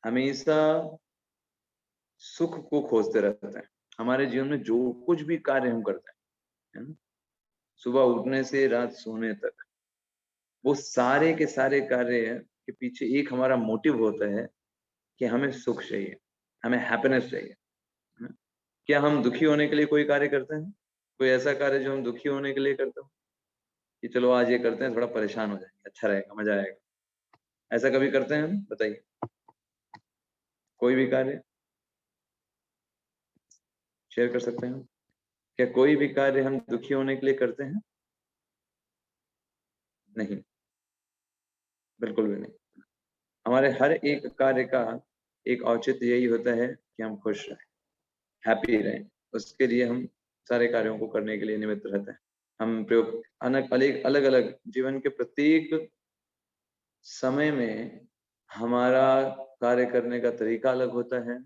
हमेशा सुख को खोजते रहते हैं। हमारे जीवन में जो कुछ भी कार्य हम करते हैं, है ना, सुबह उठने से रात सोने तक, वो सारे के सारे कार्य के पीछे एक हमारा मोटिव होता है कि हमें सुख चाहिए, हमें हैप्पीनेस चाहिए, है ना? क्या हम दुखी होने के लिए कोई कार्य करते हैं? कोई ऐसा कार्य जो हम दुखी होने के लिए करते हो कि चलो आज ये करते हैं, थोड़ा परेशान हो जाएंगे, अच्छा रहेगा, मजा आएगा, ऐसा कभी करते हैं हम? बताइए, कोई भी कार्य शेयर कर सकते हैं? क्या कोई भी कार्य हम दुखी होने के लिए करते हैं? नहीं, बिल्कुल भी नहीं। हमारे हर एक कार्य का एक औचित्य यही होता है कि हम खुश रहें, हैप्पी रहें। उसके लिए हम सारे कार्यों को करने के लिए निमित्त रहते हैं। हम प्रयोग अलग अलग जीवन के प्रत्येक समय में हमारा कार्य करने का तरीका अलग होता है,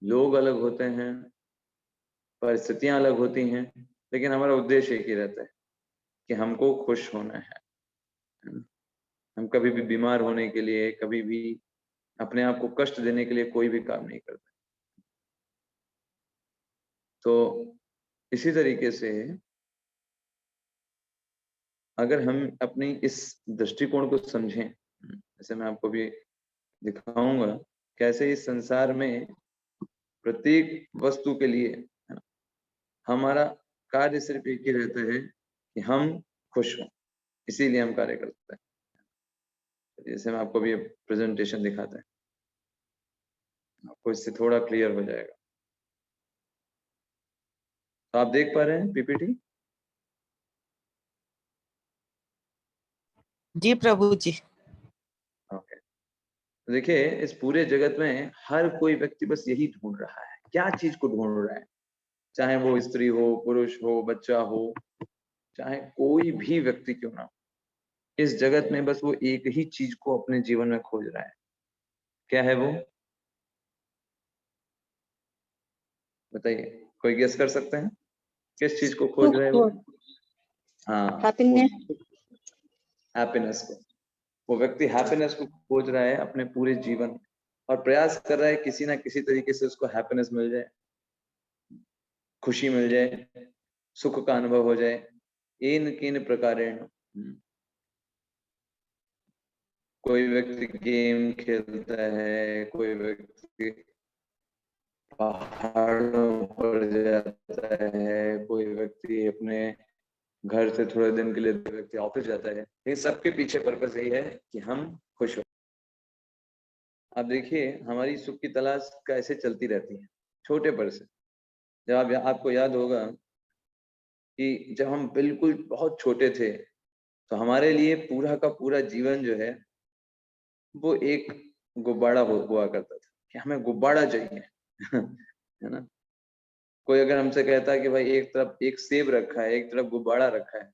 लोग अलग होते हैं, परिस्थितियां अलग होती हैं, लेकिन हमारा उद्देश्य एक ही रहता है कि हमको खुश होना है ना? हम कभी भी बीमार होने के लिए, कभी भी अपने आप को कष्ट देने के लिए कोई भी काम नहीं करते। तो इसी तरीके से अगर हम अपनी इस दृष्टिकोण को समझें, जैसे मैं आपको भी दिखाऊंगा कैसे इस संसार में प्रत्येक वस्तु के लिए, है ना, हमारा कार्य सिर्फ एक ही रहता है कि हम खुश हों, इसीलिए हम कार्य करते हैं। जैसे मैं आपको भी प्रेजेंटेशन दिखाता है, आपको इससे थोड़ा क्लियर हो जाएगा। तो आप देख पा रहे हैं पीपीटी? जी प्रभु जी। ओके, तो देखिए इस पूरे जगत में हर कोई व्यक्ति बस यही ढूंढ रहा है। क्या चीज को ढूंढ रहा है? चाहे वो स्त्री हो, पुरुष हो, बच्चा हो, चाहे कोई भी व्यक्ति क्यों ना हो, इस जगत में बस वो एक ही चीज को अपने जीवन में खोज रहा है। क्या है वो? बताइए, कोई गेस कर सकते हैं किस चीज को खोज रहा है वो? हाँ, हैप्पीनेस को। वो व्यक्ति हैप्पीनेस को खोज रहा है अपने पूरे जीवन, और प्रयास कर रहा है किसी ना किसी तरीके से उसको हैप्पीनेस मिल जाए, खुशी मिल जाए, सुख का अनुभव हो जाए, इन किन प्रकारेण। कोई व्यक्ति गेम खेलता है, कोई व्यक्ति पहाड़ों पर जाता है, कोई व्यक्ति अपने घर से थोड़े दिन के लिए, व्यक्ति ऑफिस जाता है। ये सबके पीछे पर्पस यही है कि हम खुश हो। अब देखिए हमारी सुख की तलाश कैसे चलती रहती है, छोटे पर से। जब आपको याद होगा कि जब हम बिल्कुल बहुत छोटे थे, तो हमारे लिए पूरा का पूरा जीवन जो है वो एक गुब्बारा हुआ करता था कि हमें गुब्बारा चाहिए है ना? कोई अगर हमसे कहता है कि भाई एक तरफ एक सेब रखा है, एक तरफ गुब्बारा रखा है,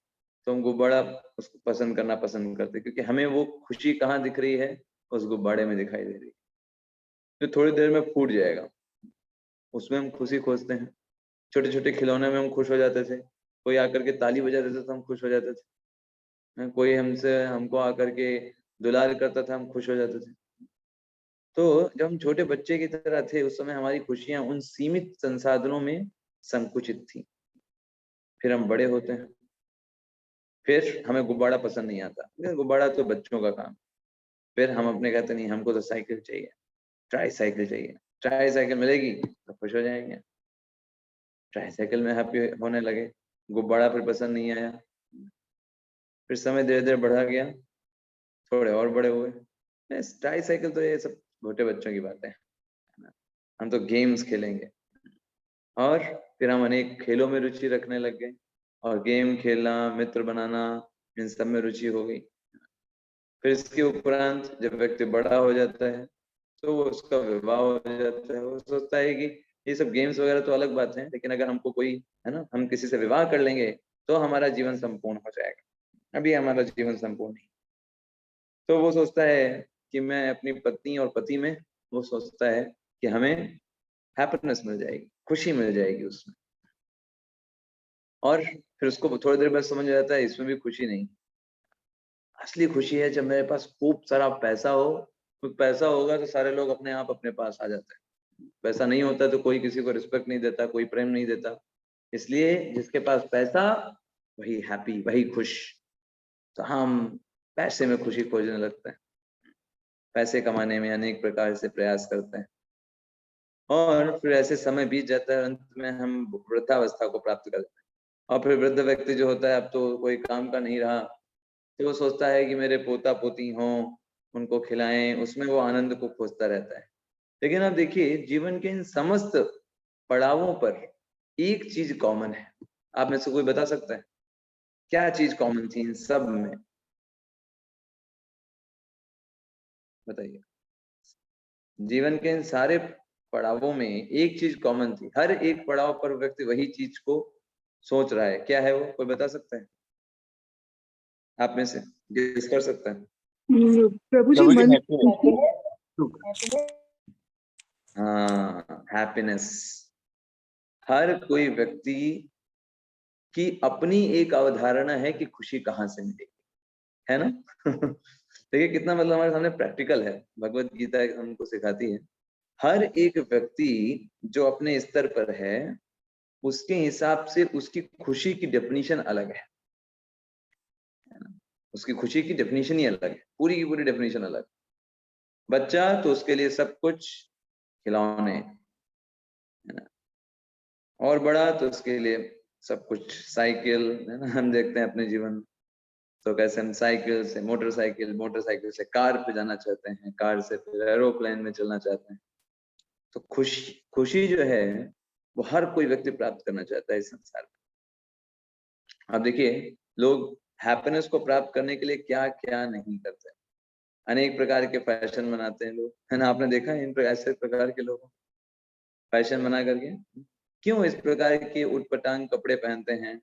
तो हम गुब्बारा उसको पसंद करना पसंद करते, क्योंकि हमें वो खुशी कहाँ दिख रही है? उस गुब्बारे में दिखाई दे रही है, जो थोड़ी देर में फूट जाएगा। उसमें हम खुशी खोजते हैं। छोटे छोटे खिलौने में हम खुश हो जाते थे। कोई आकर के ताली बजा देता था, हम खुश हो जाते थे। कोई हमको आकर के दुलार करता था, हम खुश हो जाते थे। तो जब हम छोटे बच्चे की तरह थे, उस समय हमारी खुशियां उन सीमित संसाधनों में संकुचित थी। फिर हम बड़े होते हैं, फिर हमें गुब्बारा पसंद नहीं आता, गुब्बारा तो बच्चों का काम। फिर हम अपने कहते नहीं, हमको तो साइकिल चाहिए, ट्राई साइकिल चाहिए। ट्राई साइकिल मिलेगी तो खुश हो जाएंगे, ट्राई साइकिल में हैप्पी होने लगे। गुब्बारा फिर पसंद नहीं आया, फिर समय धीरे धीरे बढ़ा गया, थोड़े और बड़े हुए। ट्राई साइकिल तो ये सब छोटे बच्चों की बातें हैं, हम तो गेम्स खेलेंगे। और फिर हम अनेक खेलों में रुचि रखने लग गए, और गेम खेलना, मित्र बनाना, इन सब में रुचि हो गई। फिर इसके उपरांत जब व्यक्ति बड़ा हो जाता है, तो वो उसका विवाह हो जाता है। वो सोचता है कि ये सब गेम्स वगैरह तो अलग बात है, लेकिन अगर हमको कोई, है ना, हम किसी से विवाह कर लेंगे तो हमारा जीवन संपूर्ण हो जाएगा। अभी हमारा जीवन संपूर्ण नहीं। तो वो सोचता है कि मैं अपनी पत्नी और पति में, वो सोचता है कि हमें हैप्पीनेस मिल जाएगी, खुशी मिल जाएगी उसमें। और फिर उसको थोड़ी देर बाद समझ आ जाता है इसमें भी खुशी नहीं। असली खुशी है जब मेरे पास खूब सारा पैसा हो तो पैसा होगा तो सारे लोग अपने आप अपने पास आ जाते हैं, पैसा नहीं होता तो कोई किसी को रिस्पेक्ट नहीं देता, कोई प्रेम नहीं देता। इसलिए जिसके पास पैसा वही हैप्पी, वही खुश। तो हम पैसे में खुशी खोजने लगते हैं, पैसे कमाने में अनेक प्रकार से प्रयास करते हैं, और फिर ऐसे समय बीत जाता है, अंत में हम वृद्धावस्था को प्राप्त करते हैं। और फिर वृद्ध व्यक्ति जो होता है, अब तो कोई काम का नहीं रहा, तो वो सोचता है कि मेरे पोता पोती हों, उनको खिलाएं, उसमें वो आनंद को खोजता रहता है। लेकिन अब देखिए, जीवन के इन समस्त पड़ावों पर एक चीज कॉमन है। आप में से कोई बता सकता है क्या चीज कॉमन थी इन सब में? बताइए। जीवन के इन सारे पड़ावों में एक चीज कॉमन थी, हर एक पड़ाव पर व्यक्ति वही चीज को सोच रहा है। क्या है वो? कोई बता सकता है? आप में से गेस कर सकता है? प्रभु जी, मन हाँ, हैप्पीनेस। हर कोई व्यक्ति की अपनी एक अवधारणा है कि खुशी कहाँ से मिलेगी, है ना? देखिए कितना मतलब हमारे सामने प्रैक्टिकल है, भगवत गीता हमको सिखाती है। हर एक व्यक्ति जो अपने स्तर पर है, उसके हिसाब से उसकी खुशी की डेफिनेशन अलग है ना? उसकी खुशी की डेफिनेशन ही अलग है, पूरी की पूरी डेफिनेशन अलग। बच्चा तो उसके लिए सब कुछ खिलौने, है ना? और बड़ा तो उसके लिए सब कुछ साइकिल, है ना? हम देखते हैं अपने जीवन, तो कैसे हम साइकिल से मोटरसाइकिल, मोटरसाइकिल से कार पे जाना चाहते हैं, कार से फिर एरोप्लेन में चलना चाहते हैं। तो खुशी, खुशी जो है वो हर कोई व्यक्ति प्राप्त करना चाहता है इस संसार में। अब देखिए, लोग हैप्पीनेस को प्राप्त करने के लिए क्या क्या नहीं करते। अनेक प्रकार के फैशन बनाते हैं लोग, है ना? आपने देखा है इन ऐसे प्रकार के लोग फैशन बना करके क्यों इस प्रकार के उटपटांग कपड़े पहनते हैं,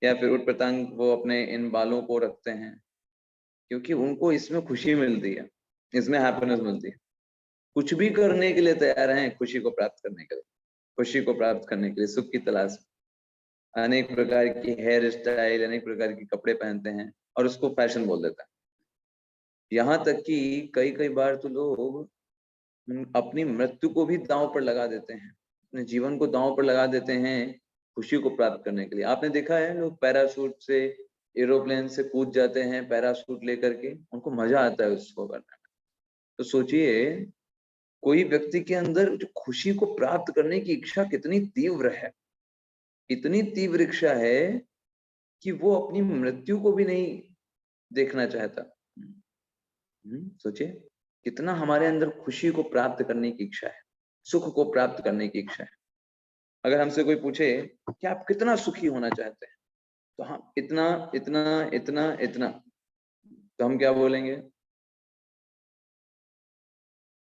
या फिर उटपटांग वो अपने इन बालों को रखते हैं? क्योंकि उनको इसमें खुशी मिलती है, इसमें हैप्पीनेस मिलती है। कुछ भी करने के लिए तैयार हैं खुशी को प्राप्त करने के लिए, खुशी को प्राप्त करने के लिए, सुख की तलाश। अनेक प्रकार की हेयर स्टाइल, अनेक प्रकार के कपड़े पहनते हैं और उसको फैशन बोल देता है। यहाँ तक कि कई कई बार तो लोग अपनी मृत्यु को भी दांव पर लगा देते हैं, अपने जीवन को दांव पर लगा देते हैं खुशी को प्राप्त करने के लिए। आपने देखा है लोग पैराशूट से, एरोप्लेन से कूद जाते हैं पैराशूट लेकर के, उनको मजा आता है उसको करने में। तो सोचिए, कोई व्यक्ति के अंदर जो खुशी को प्राप्त करने की इच्छा कितनी तीव्र है, इतनी तीव्र इच्छा है कि वो अपनी मृत्यु को भी नहीं देखना चाहता। सोचिए कितना हमारे अंदर खुशी को प्राप्त करने की इच्छा है, सुख को प्राप्त करने की इच्छा है। अगर हमसे कोई पूछे कि आप कितना सुखी होना चाहते हैं, तो हम इतना इतना इतना इतना, तो हम क्या बोलेंगे?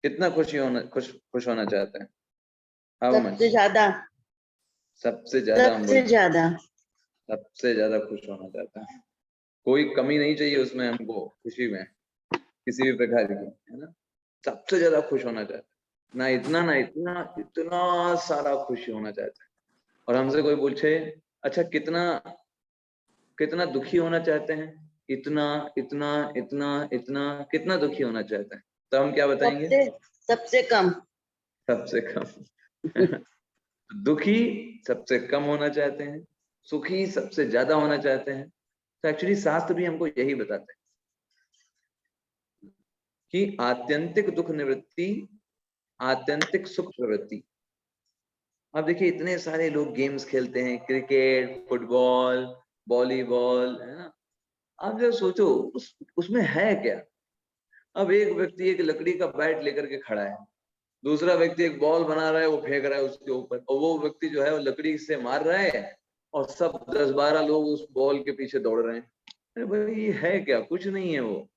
कितना खुश होना चाहते हैं? How much? सबसे ज्यादा, सबसे ज्यादा हम सबसे ज्यादा, सबसे ज्यादा खुश होना चाहता है। कोई कमी नहीं चाहिए उसमें हमको, खुशी में किसी भी प्रकार की, है ना? सबसे ज्यादा खुश होना चाहता है, ना इतना ना इतना, इतना सारा खुशी होना चाहता है। और हमसे कोई पूछे अच्छा कितना कितना दुखी होना चाहते हैं, इतना इतना इतना इतना, कितना दुखी होना चाहते हैं, तो हम क्या बताएंगे? सबसे कम। सबसे कम। दुखी सबसे कम होना चाहते हैं, सुखी सबसे ज्यादा होना चाहते हैं। तो एक्चुअली शास्त्र भी हमको यही बताते हैं कि आत्यंतिक दुख निवृत्ति, आत्यंतिक सुख प्रवृत्ति। अब देखिए इतने सारे लोग गेम्स खेलते हैं, क्रिकेट, फुटबॉल, वॉलीबॉल, है ना? आप जब सोचो उसमें है क्या? अब एक व्यक्ति एक लकड़ी का बैट लेकर के खड़ा है, दूसरा व्यक्ति एक बॉल बना रहा है, वो फेंक रहा है उसके ऊपर, और वो व्यक्ति जो है वो लकड़ी से मार रहा है, और सब 10-12 लोग उस बॉल के पीछे दौड़ रहे हैं। अरे भाई ये है क्या? कुछ नहीं है वो,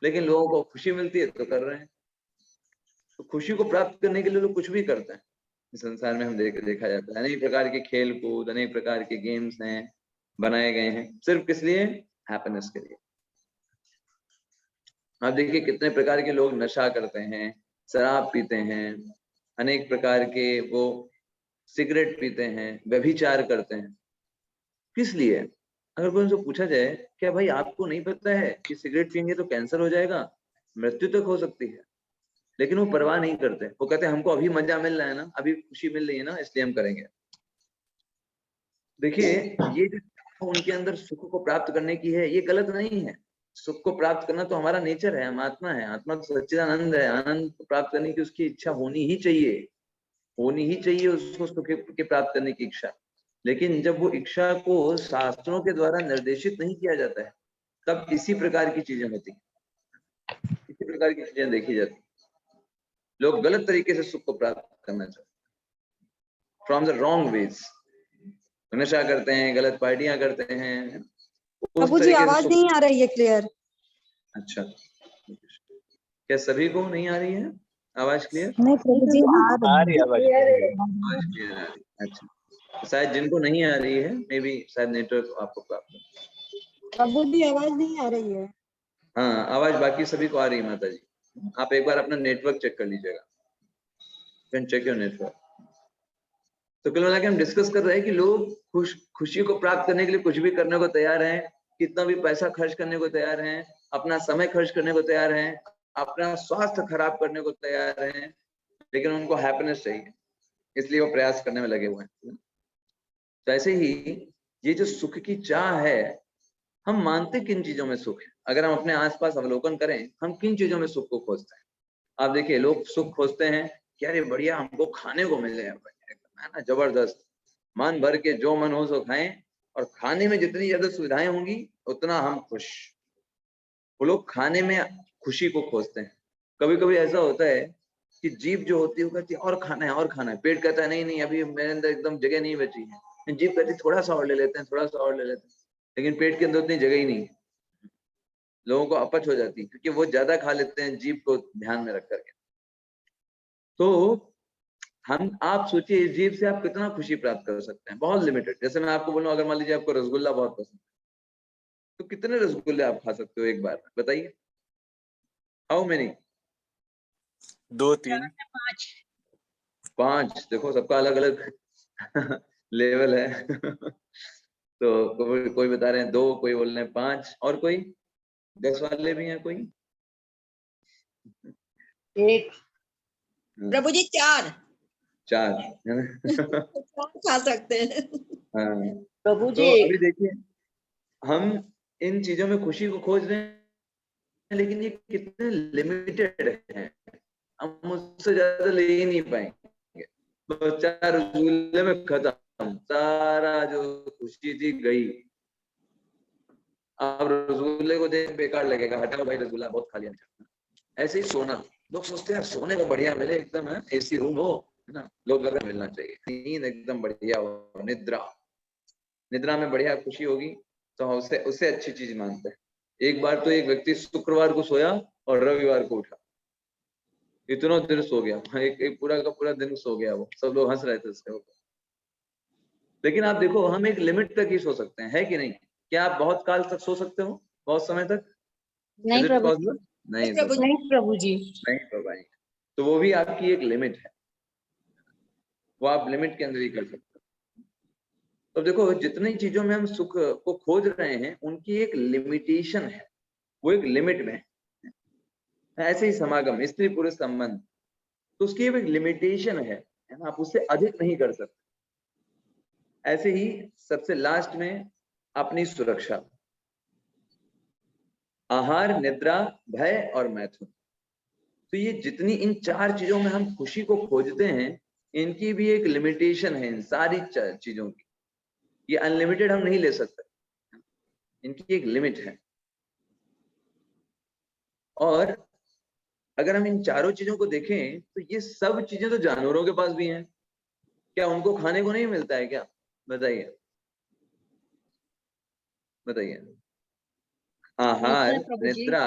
लेकिन लोगों को खुशी मिलती है तो कर रहे हैं। तो खुशी को प्राप्त करने के लिए लोग कुछ भी करते हैं इस संसार में। हम देखा जाता है अनेक प्रकार के खेल कूद, अनेक प्रकार के गेम्स हैं, बनाए गए हैं सिर्फ किस लिए? हैप्पीनेस के लिए। आप देखिए कितने प्रकार के लोग नशा करते हैं, शराब पीते हैं, अनेक प्रकार के वो सिगरेट पीते हैं, व्यभिचार करते हैं। किस लिए? अगर कोई उनसे पूछा जाए क्या भाई आपको नहीं पता है कि सिगरेट पियेंगे तो कैंसर हो जाएगा, मृत्यु तक हो सकती है, लेकिन वो परवाह नहीं करते। वो कहते हैं हमको अभी मजा मिल रहा है ना, अभी खुशी मिल रही है ना, इसलिए हम करेंगे। देखिए, ये जो उनके अंदर सुख को प्राप्त करने की है, ये गलत नहीं है। सुख को प्राप्त करना तो हमारा नेचर है, हम आत्मा है, आत्मा तो सच्चिदानंद है। आनंद को प्राप्त करने की उसकी इच्छा होनी ही चाहिए, होनी ही चाहिए उसको सुख के प्राप्त करने की इच्छा। लेकिन जब वो इच्छा को शास्त्रों के द्वारा निर्देशित नहीं किया जाता है, तब इसी प्रकार की चीजें होती हैं, इसी प्रकार की चीजें देखी जाती। लोग गलत तरीके से सुख को प्राप्त करना चाहते हैं, फ्रॉम द रॉन्ग वेज। नशा करते हैं, गलत पार्टियां करते हैं, उस प्रभु जी तरीके से आवाज सुख। नहीं आ रही है क्लियर। अच्छा, क्या सभी को नहीं आ रही है आवाज क्लियर? नहीं प्रभु जी आ रही है आवाज। आवाज क्लियर आ रही है। अच्छा, शायद जिनको नहीं आ रही है, मे बी शायद नेटवर्क आपको प्राप्त है। प्रभु जी आवाज नहीं आ रही है। हाँ, आवाज बाकी सभी को आ रही है माता जी। आप एक बार अपना नेटवर्क चेक कर लीजिएगा, कैन चेक योर नेटवर्क। तो कुल मिला के हम डिस्कस कर रहे हैं कि लोग खुशी को प्राप्त करने के लिए कुछ भी करने को तैयार हैं, कितना भी पैसा खर्च करने को तैयार हैं, अपना समय खर्च करने को तैयार हैं, अपना स्वास्थ्य खराब करने को तैयार हैं, लेकिन उनको हैप्पीनेस चाहिए, इसलिए वो प्रयास करने में लगे हुए हैं। तो ऐसे ही ये जो सुख की चाह है, हम मानते किन चीजों में सुख है? अगर हम अपने आसपास अवलोकन करें, हम किन चीजों में सुख को खोजते हैं? आप देखिए, लोग सुख खोजते हैं कि अरे बढ़िया हमको खाने को मिल जाए, है ना, जबरदस्त, मन भर के जो मन हो सो खाएं, और खाने में जितनी ज्यादा सुविधाएं होंगी उतना हम खुश। वो लोग खाने में खुशी को खोजते हैं। कभी कभी ऐसा होता है कि जीभ जो होती है वो कहती है और खाना है और खाना है, पेट कहता है नहीं नहीं अभी मेरे अंदर एकदम जगह नहीं बची है, जीभ कहती है थोड़ा सा और ले लेते हैं, थोड़ा सा और ले लेते हैं, लेकिन पेट के अंदर उतनी जगह ही नहीं है। लोगों को अपच हो जाती है क्योंकि वो ज्यादा खा लेते हैं जीभ को ध्यान में रख करके। तो आप सोचिए, इस जीभ से आप कितना खुशी प्राप्त कर सकते हैं? बहुत लिमिटेड। जैसे मैं आपको बोलूं, अगर मान लीजिए आपको रसगुल्ला बहुत पसंद है, तो कितने रसगुल्ले आप खा सकते हो एक बार, बताइए? How many? 2-3 5। देखो, सबका अलग अलग लेवल है। तो कोई बता रहे हैं 2, कोई बोल रहे हैं 5, और कोई 10 वाले भी हैं कोई? 1 प्रभु जी 4 4 है ना? खा सकते हैं। हाँ, प्रभु तो जी अभी देखिए, हम इन चीजों में खुशी को खोज रहे हैं, लेकिन ये कितने लिमिटेड है, हम उससे ज्यादा ले ही नहीं पाएंगे। बस 4 रसगुल्ले में खत्म, सारा जो खुशी थी गई। अब रसगुल्ले को देख बेकार लगेगा, हटाओ भाई रसगुल्ला बहुत खा लिया। ऐसे ही सोना, लोग सोचते हैं सोने को बढ़िया मिले, एकदम है एसी रूम हो, है ना, लोग लगा मिलना चाहिए, नींद एकदम बढ़िया हो, निद्रा में बढ़िया खुशी होगी, तो उससे उससे अच्छी चीज मानते हैं। एक बार तो एक व्यक्ति शुक्रवार को सोया और रविवार को उठा, इतना दिन सो गया, एक पूरा का पूरा दिन सो गया वो, सब लोग हंस रहे थे उसके ऊपर। लेकिन आप देखो, हम एक लिमिट तक ही सो सकते हैं, है कि नहीं? क्या आप बहुत काल तक सो सकते हो, बहुत समय तक? नहीं प्रभु जी। नहीं प्रभु जी नहीं हो पाएंगे। तो वो भी आपकी एक लिमिट है, वो आप लिमिट के अंदर ही कर सकते हो। तो देखो, जितनी चीजों में हम सुख को खोज रहे हैं, उनकी एक लिमिटेशन है, वो एक लिमिट में है। ऐसे ही समागम, स्त्री पुरुष संबंध, तो उसकी एक लिमिटेशन है ना, आप उससे अधिक नहीं कर सकते। ऐसे ही सबसे लास्ट में अपनी सुरक्षा, आहार, निद्रा, भय और मैथुन। तो ये जितनी इन 4 चीजों में हम खुशी को खोजते हैं, इनकी भी एक लिमिटेशन है, इन सारी चीजों की। ये अनलिमिटेड हम नहीं ले सकते, इनकी एक लिमिट है। और अगर हम इन चारों चीजों को देखें, तो ये सब चीजें तो जानवरों के पास भी हैं। क्या उनको खाने को नहीं मिलता है क्या? बताइए बताइए। आहार, निद्रा,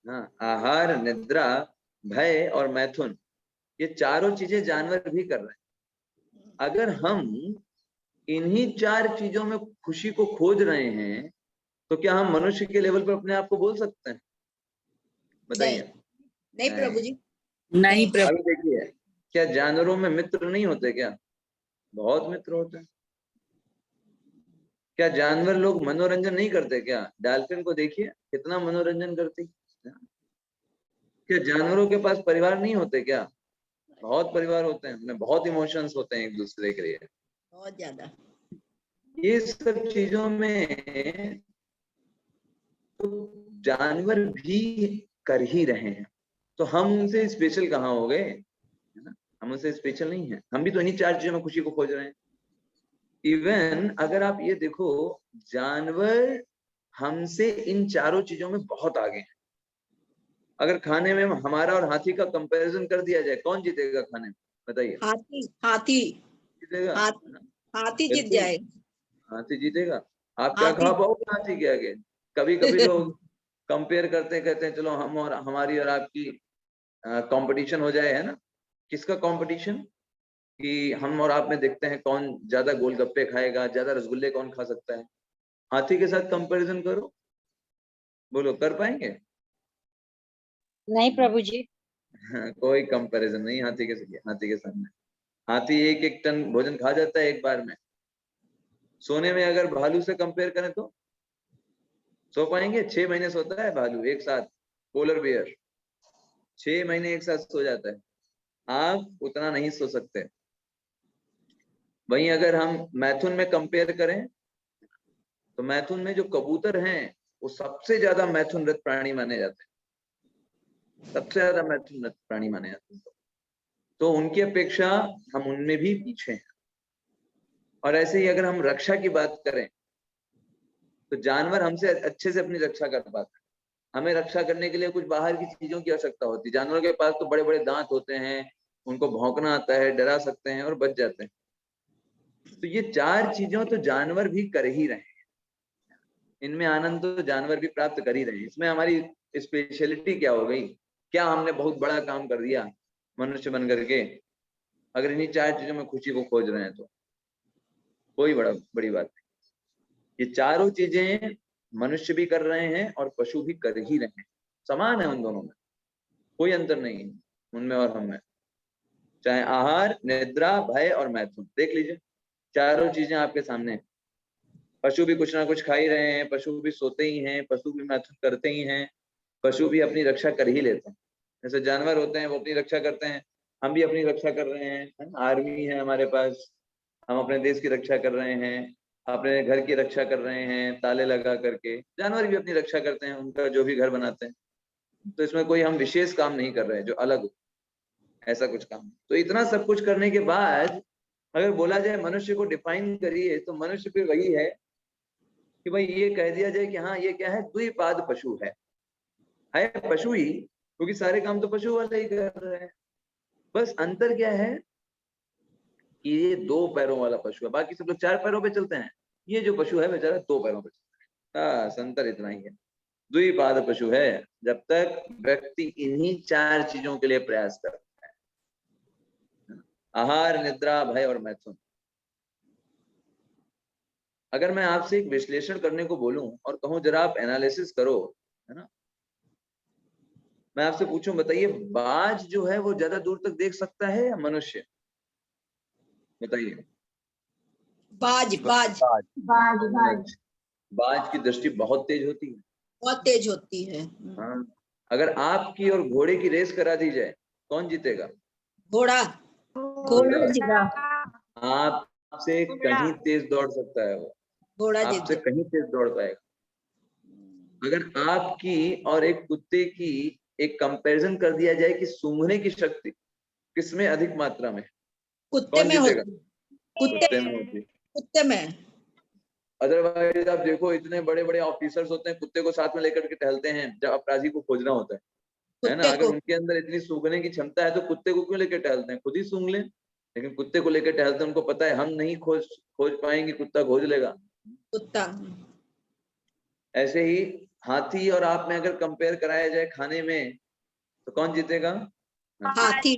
हाँ, आहार, निद्रा, भय और मैथुन, ये चारों चीजें जानवर भी कर रहे हैं। अगर हम इन्हीं 4 चीजों में खुशी को खोज रहे हैं, तो क्या हम मनुष्य के लेवल पर अपने आप को बोल सकते हैं? बताइए। नहीं प्रभु जी। नहीं प्रभु। अभी देखिए, क्या जानवरों में मित्र नहीं होते क्या? बहुत मित्र होते हैं। क्या जानवर लोग मनोरंजन नहीं करते क्या? डॉल्फिन को देखिए, कितना मनोरंजन करती, क्या जानवरों के पास परिवार नहीं होते क्या? बहुत परिवार होते हैं, उनमें बहुत इमोशंस होते हैं एक दूसरे के लिए। बहुत ज्यादा। ये सब चीजों में तो जानवर भी कर ही रहे हैं, तो हम उनसे स्पेशल कहाँ हो गए, है ना? हम उनसे स्पेशल नहीं है, हम भी तो इन्हीं 4 चीजों में खुशी को खोज रहे हैं। इवन अगर आप ये देखो, जानवर हमसे इन चारों चीजों में बहुत आगे हैं। अगर खाने में हमारा और हाथी का कंपैरिजन कर दिया जाए, कौन जीतेगा खाने में, बताइए? हाथी, हाथी, जीतेगा, हाथी, है ना? हाथी जीत बिल्कुल जाएगा। हाथी जीतेगा। आप क्या हाथी। खा पाओगे हाथी के आगे? कभी कभी लोग कंपेयर करते हैं, कहते हैं चलो हम और हमारी और आपकी कंपटीशन हो जाए, है ना? किसका कंपटीशन? कि हम और आप में देखते हैं कौन ज्यादा गोलगप्पे खाएगा, ज्यादा रसगुल्ले कौन खा सकता है। हाथी के साथ कंपैरिजन करो, बोलो कर पाएंगे? नहीं प्रभु जी। कोई कंपैरिजन नहीं हाथी के सामने। हाथी 1-1 टन भोजन खा जाता है एक बार में। सोने में अगर भालू से कंपेयर करें तो सो पाएंगे? 6 महीने सोता है भालू एक साथ, पोलर बियर 6 महीने एक साथ सो जाता है, आप उतना नहीं सो सकते। वहीं अगर हम मैथुन में कंपेयर करें तो मैथुन में जो कबूतर हैं वो सबसे ज्यादा मैथुनरत प्राणी माने जाते हैं, सबसे ज्यादा मैथुनरत प्राणी माने जाते हैं। तो उनकी अपेक्षा हम उनमें भी पीछे हैं। और ऐसे ही अगर हम रक्षा की बात करें तो जानवर हमसे अच्छे से अपनी रक्षा कर पाते हैं। हमें रक्षा करने के लिए कुछ बाहर की चीजों की आवश्यकता होती है, जानवरों के पास तो बड़े बड़े दांत होते हैं, उनको भौंकना आता है, डरा सकते हैं और बच जाते हैं। तो ये 4 चीजों तो जानवर भी कर ही रहे हैं, इनमें आनंद तो जानवर भी प्राप्त कर ही रहे हैं। इसमें हमारी स्पेशलिटी क्या हो गई? क्या हमने बहुत बड़ा काम कर दिया मनुष्य बन करके, अगर इन्हीं 4 चीजों में खुशी को खोज रहे हैं तो? कोई बड़ी बात नहीं। ये चारों चीजें मनुष्य भी कर रहे हैं और पशु भी कर ही रहे हैं, समान है उन दोनों में, कोई अंतर नहीं है उनमें और हम में। चाहे आहार, निद्रा, भय और मैथुन, देख लीजिए चारों चीजें आपके सामने हैं। पशु भी कुछ ना कुछ खा ही रहे हैं, पशु भी सोते ही हैं, पशु भी मैथुन करते ही हैं, पशु भी अपनी रक्षा कर ही लेते हैं। जैसे जानवर होते हैं वो अपनी रक्षा करते हैं, हम भी अपनी रक्षा कर रहे हैं, है ना? आर्मी है हमारे पास, हम अपने देश की रक्षा कर रहे हैं, अपने घर की रक्षा कर रहे हैं ताले लगा करके। जानवर भी अपनी रक्षा करते हैं, उनका जो भी घर बनाते हैं। तो इसमें कोई हम विशेष काम नहीं कर रहे हैं जो अलग हो, ऐसा कुछ काम। तो इतना सब कुछ करने के बाद अगर बोला जाए मनुष्य को डिफाइन करिए, तो मनुष्य फिर वही है कि भाई ये कह दिया जाए कि हाँ ये क्या है, द्विपाद पशु है पशु ही, क्योंकि सारे काम तो पशु वाले ही कर रहे हैं। बस अंतर क्या है कि ये 2 पैरों वाला पशु है, बाकी सब लोग 4 पैरों पे चलते हैं, ये जो पशु है बेचारा 2 पैरों पे चलता है। बस अंतर इतना ही है, द्विपाद पशु है जब तक व्यक्ति इन्हीं 4 चीजों के लिए प्रयास करता है, आहार, निद्रा, भय और मैथुन। अगर मैं आपसे एक विश्लेषण करने को बोलूं और कहूं जरा आप एनालिसिस करो, है ना? मैं आपसे पूछूं, बताइए बाज जो है वो ज्यादा दूर तक देख सकता है या मनुष्य? बताइए। बाज, बाज, बाज बाज की दृष्टि बहुत तेज होती है। बहुत तेज होती है। हाँ, अगर आपकी और घोड़े की रेस करा दी जाए, कौन जीतेगा? घोड़ा, घोड़ा जीता, आपसे कहीं तेज दौड़ सकता है वो, घोड़ा जीत आपसे जाए। कहीं तेज दौड़ पाएगा। अगर आपकी और एक कुत्ते की एक कंपैरिजन कर दिया जाए कि सूंघने की शक्ति किसमें अधिक मात्रा में, कुत्ते कौन में जीतेगा? होती, कुत्ते, कुत्ते में होती। कुत्ते में। अदरवाइज आप देखो इतने बड़े बड़े ऑफिसर्स होते हैं, कुत्ते को साथ में लेकर के टहलते हैं जब अपराधी को खोजना होता है ना? कुत्ते अगर को, उनके अंदर इतनी सूंघने की क्षमता है तो कुत्ते को क्यों लेकर टहलते हैं? खुद ही सूंघ लें। लेकिन कुत्ते को लेकर टहलते हैं, उनको पता है हम नहीं खोज पाएंगे, कुत्ता खोज लेगा। कुत्ता। ऐसे ही हाथी और आप में अगर कंपेयर कराया जाए खाने में तो कौन जीतेगा? हाथी,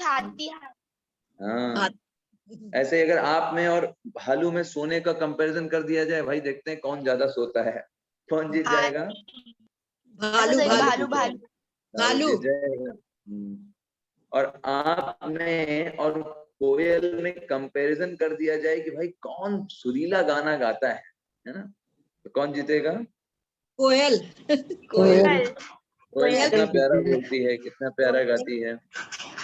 हाथी। हाँ, हाथी। ऐसे अगर आप में और भालू में सोने का कंपैरिजन कर दिया जाए, भाई देखते हैं कौन ज्यादा सोता है, कौन जीत जाएगा? भालू, भालू, भालू, भालू। भालू भालू। जीत जाएगा। और आप में और कोयल में कंपैरिजन कर दिया जाए कि भाई कौन सुरीला गाना गाता है ना? तो कौन जीतेगा? कोयल, कोयल। कोयल कोयल कितना प्यारा बोलती है, कितना प्यारा गाती है।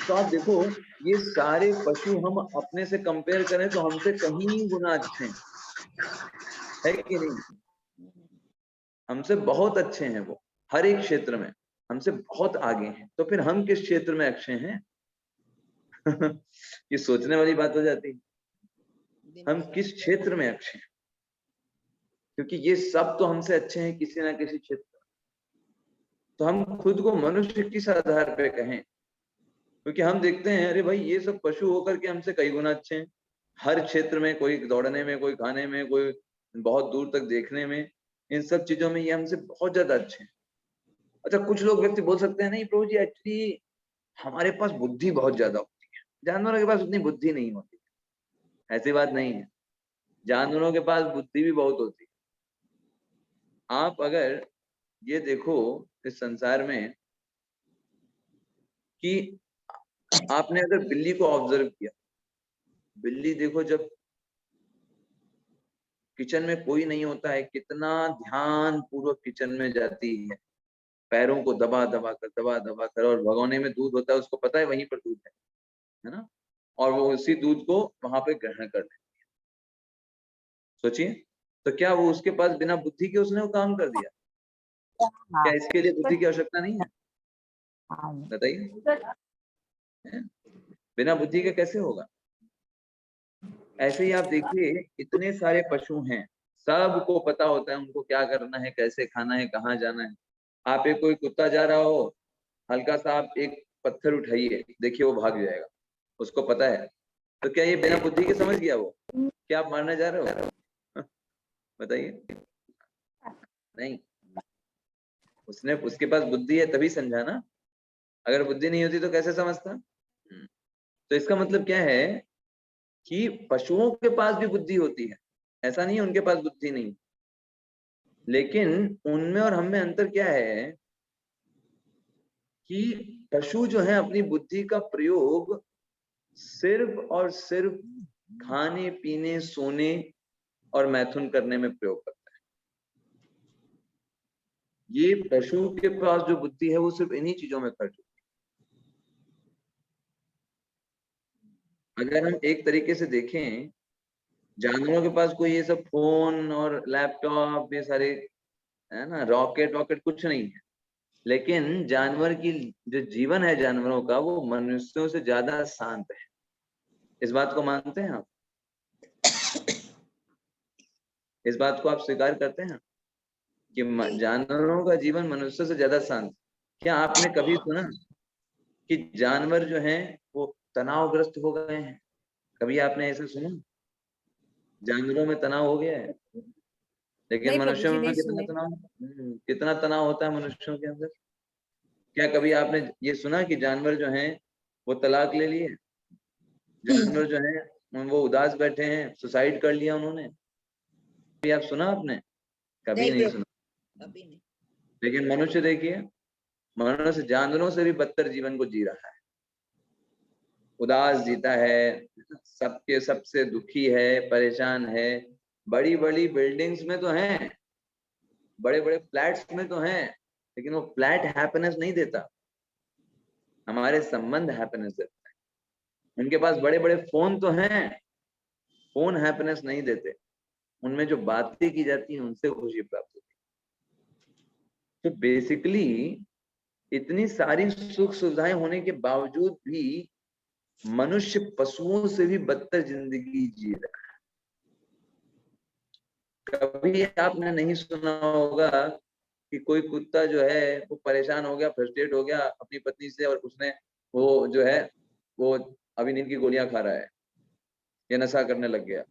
तो आप देखो ये सारे पशु हम अपने से कंपेयर करें तो हमसे कहीं गुना अच्छे हैं, है कि नहीं? हमसे बहुत अच्छे हैं वो, हर एक क्षेत्र में हमसे बहुत आगे हैं। तो फिर हम किस क्षेत्र में अच्छे हैं? ये सोचने वाली बात हो जाती है, हम किस क्षेत्र में अच्छे हैं? क्योंकि ये सब तो हमसे अच्छे हैं किसी ना किसी क्षेत्र में। तो हम खुद को मनुष्य किस आधार पे कहें? क्योंकि हम देखते हैं अरे भाई ये सब पशु होकर के हमसे कई गुना अच्छे हैं, हर क्षेत्र में, कोई दौड़ने में, कोई खाने में, कोई बहुत दूर तक देखने में, इन सब चीजों में ये हमसे बहुत ज्यादा अच्छे हैं। अच्छा, कुछ लोग व्यक्ति बोल सकते हैं नहीं प्रभु जी एक्चुअली हमारे पास बुद्धि बहुत ज्यादा होती है, जानवरों के पास उतनी बुद्धि नहीं होती। ऐसी बात नहीं है, जानवरों के पास बुद्धि भी बहुत होती है। आप अगर ये देखो इस संसार में कि आपने अगर बिल्ली को ऑब्जर्व किया, बिल्ली देखो जब किचन में कोई नहीं होता है कितना ध्यान पूर्वक किचन में जाती है, पैरों को दबा दबा कर, और भगोने में दूध होता है, उसको पता है वहीं पर दूध है ना, और वो उसी दूध को वहां पे ग्रहण कर लेती है। सोचिए, तो क्या वो उसके पास बिना बुद्धि के उसने वो काम कर दिया? क्या इसके लिए बुद्धि की आवश्यकता नहीं है? बताइए, बिना बुद्धि के कैसे होगा? ऐसे ही आप देखिए इतने सारे पशु हैं, सबको पता होता है उनको क्या करना है, कैसे खाना है, कहाँ जाना है। आप एक कोई कुत्ता जा रहा हो, हल्का सा आप एक पत्थर उठाइए, देखिए वो भाग जाएगा, उसको पता है। तो क्या ये बिना बुद्धि के समझ गया वो क्या आप मारने जा रहे हो? बताइए, नहीं, उसने, उसके पास बुद्धि है तभी समझा ना, अगर बुद्धि नहीं होती तो कैसे समझता? तो इसका मतलब क्या है कि पशुओं के पास भी बुद्धि होती है, ऐसा नहीं है उनके पास बुद्धि नहीं, लेकिन उनमें और हम में अंतर क्या है कि पशु जो है अपनी बुद्धि का प्रयोग सिर्फ और सिर्फ खाने पीने, सोने और मैथुन करने में प्रयोग करता है। ये पशु के पास जो बुद्धि है वो सिर्फ इन्हीं चीजों में खर्च होती है। अगर हम एक तरीके से देखें, जानवरों के पास कोई ये सब फोन और लैपटॉप, ये सारे है ना, रॉकेट वॉकेट कुछ नहीं है, लेकिन जानवर की जो जीवन है जानवरों का वो मनुष्यों से ज्यादा शांत है। इस बात को मानते हैं आप? इस बात को आप स्वीकार करते हैं कि जानवरों का जीवन मनुष्य से ज्यादा शांत? क्या आपने कभी सुना कि जानवर जो हैं वो तनावग्रस्त हो गए हैं? कभी आपने ऐसा सुना? जानवरों में तनाव हो गया है, लेकिन नहीं प्रभु मनुष्यों जी, में नहीं कितना सुने। तनाव, कितना तनाव होता है मनुष्यों के अंदर? क्या कभी आपने ये सुना कि जानवर जो हैं वो तलाक ले लिए, जानवर जो हैं वो उदास बैठे हैं, सुसाइड कर लिया उन्होंने? कभी आप सुना आपने? कभी नहीं नहीं प्रभु, सुना। कभी नहीं। लेकिन मनुष्य देखिए, मनुष्य जानवरों से भी बदतर जीवन को जी रहा है, उदास जीता है, सबके सबसे दुखी है, परेशान है। बड़ी बड़ी बिल्डिंग्स में तो हैं, बड़े बड़े फ्लैट्स में तो हैं, लेकिन वो फ्लैट हैप्पीनेस नहीं देता, हमारे संबंध हैप्पीनेस देता है। उनके पास बड़े बड़े फोन तो हैं, फोन हैप्पीनेस नहीं देते, उनमें जो बातें की जाती हैं उनसे खुशी प्राप्त होती है। तो बेसिकली इतनी सारी सुख सुविधाएं होने के बावजूद भी मनुष्य पशुओं से भी बदतर जिंदगी जी रहा है। कभी आपने नहीं सुना होगा कि कोई कुत्ता जो है वो परेशान हो गया, फ्रस्ट्रेट हो गया अपनी पत्नी से, और उसने वो जो है वो अभी नींद की गोलियां खा रहा है या नशा करने लग गया?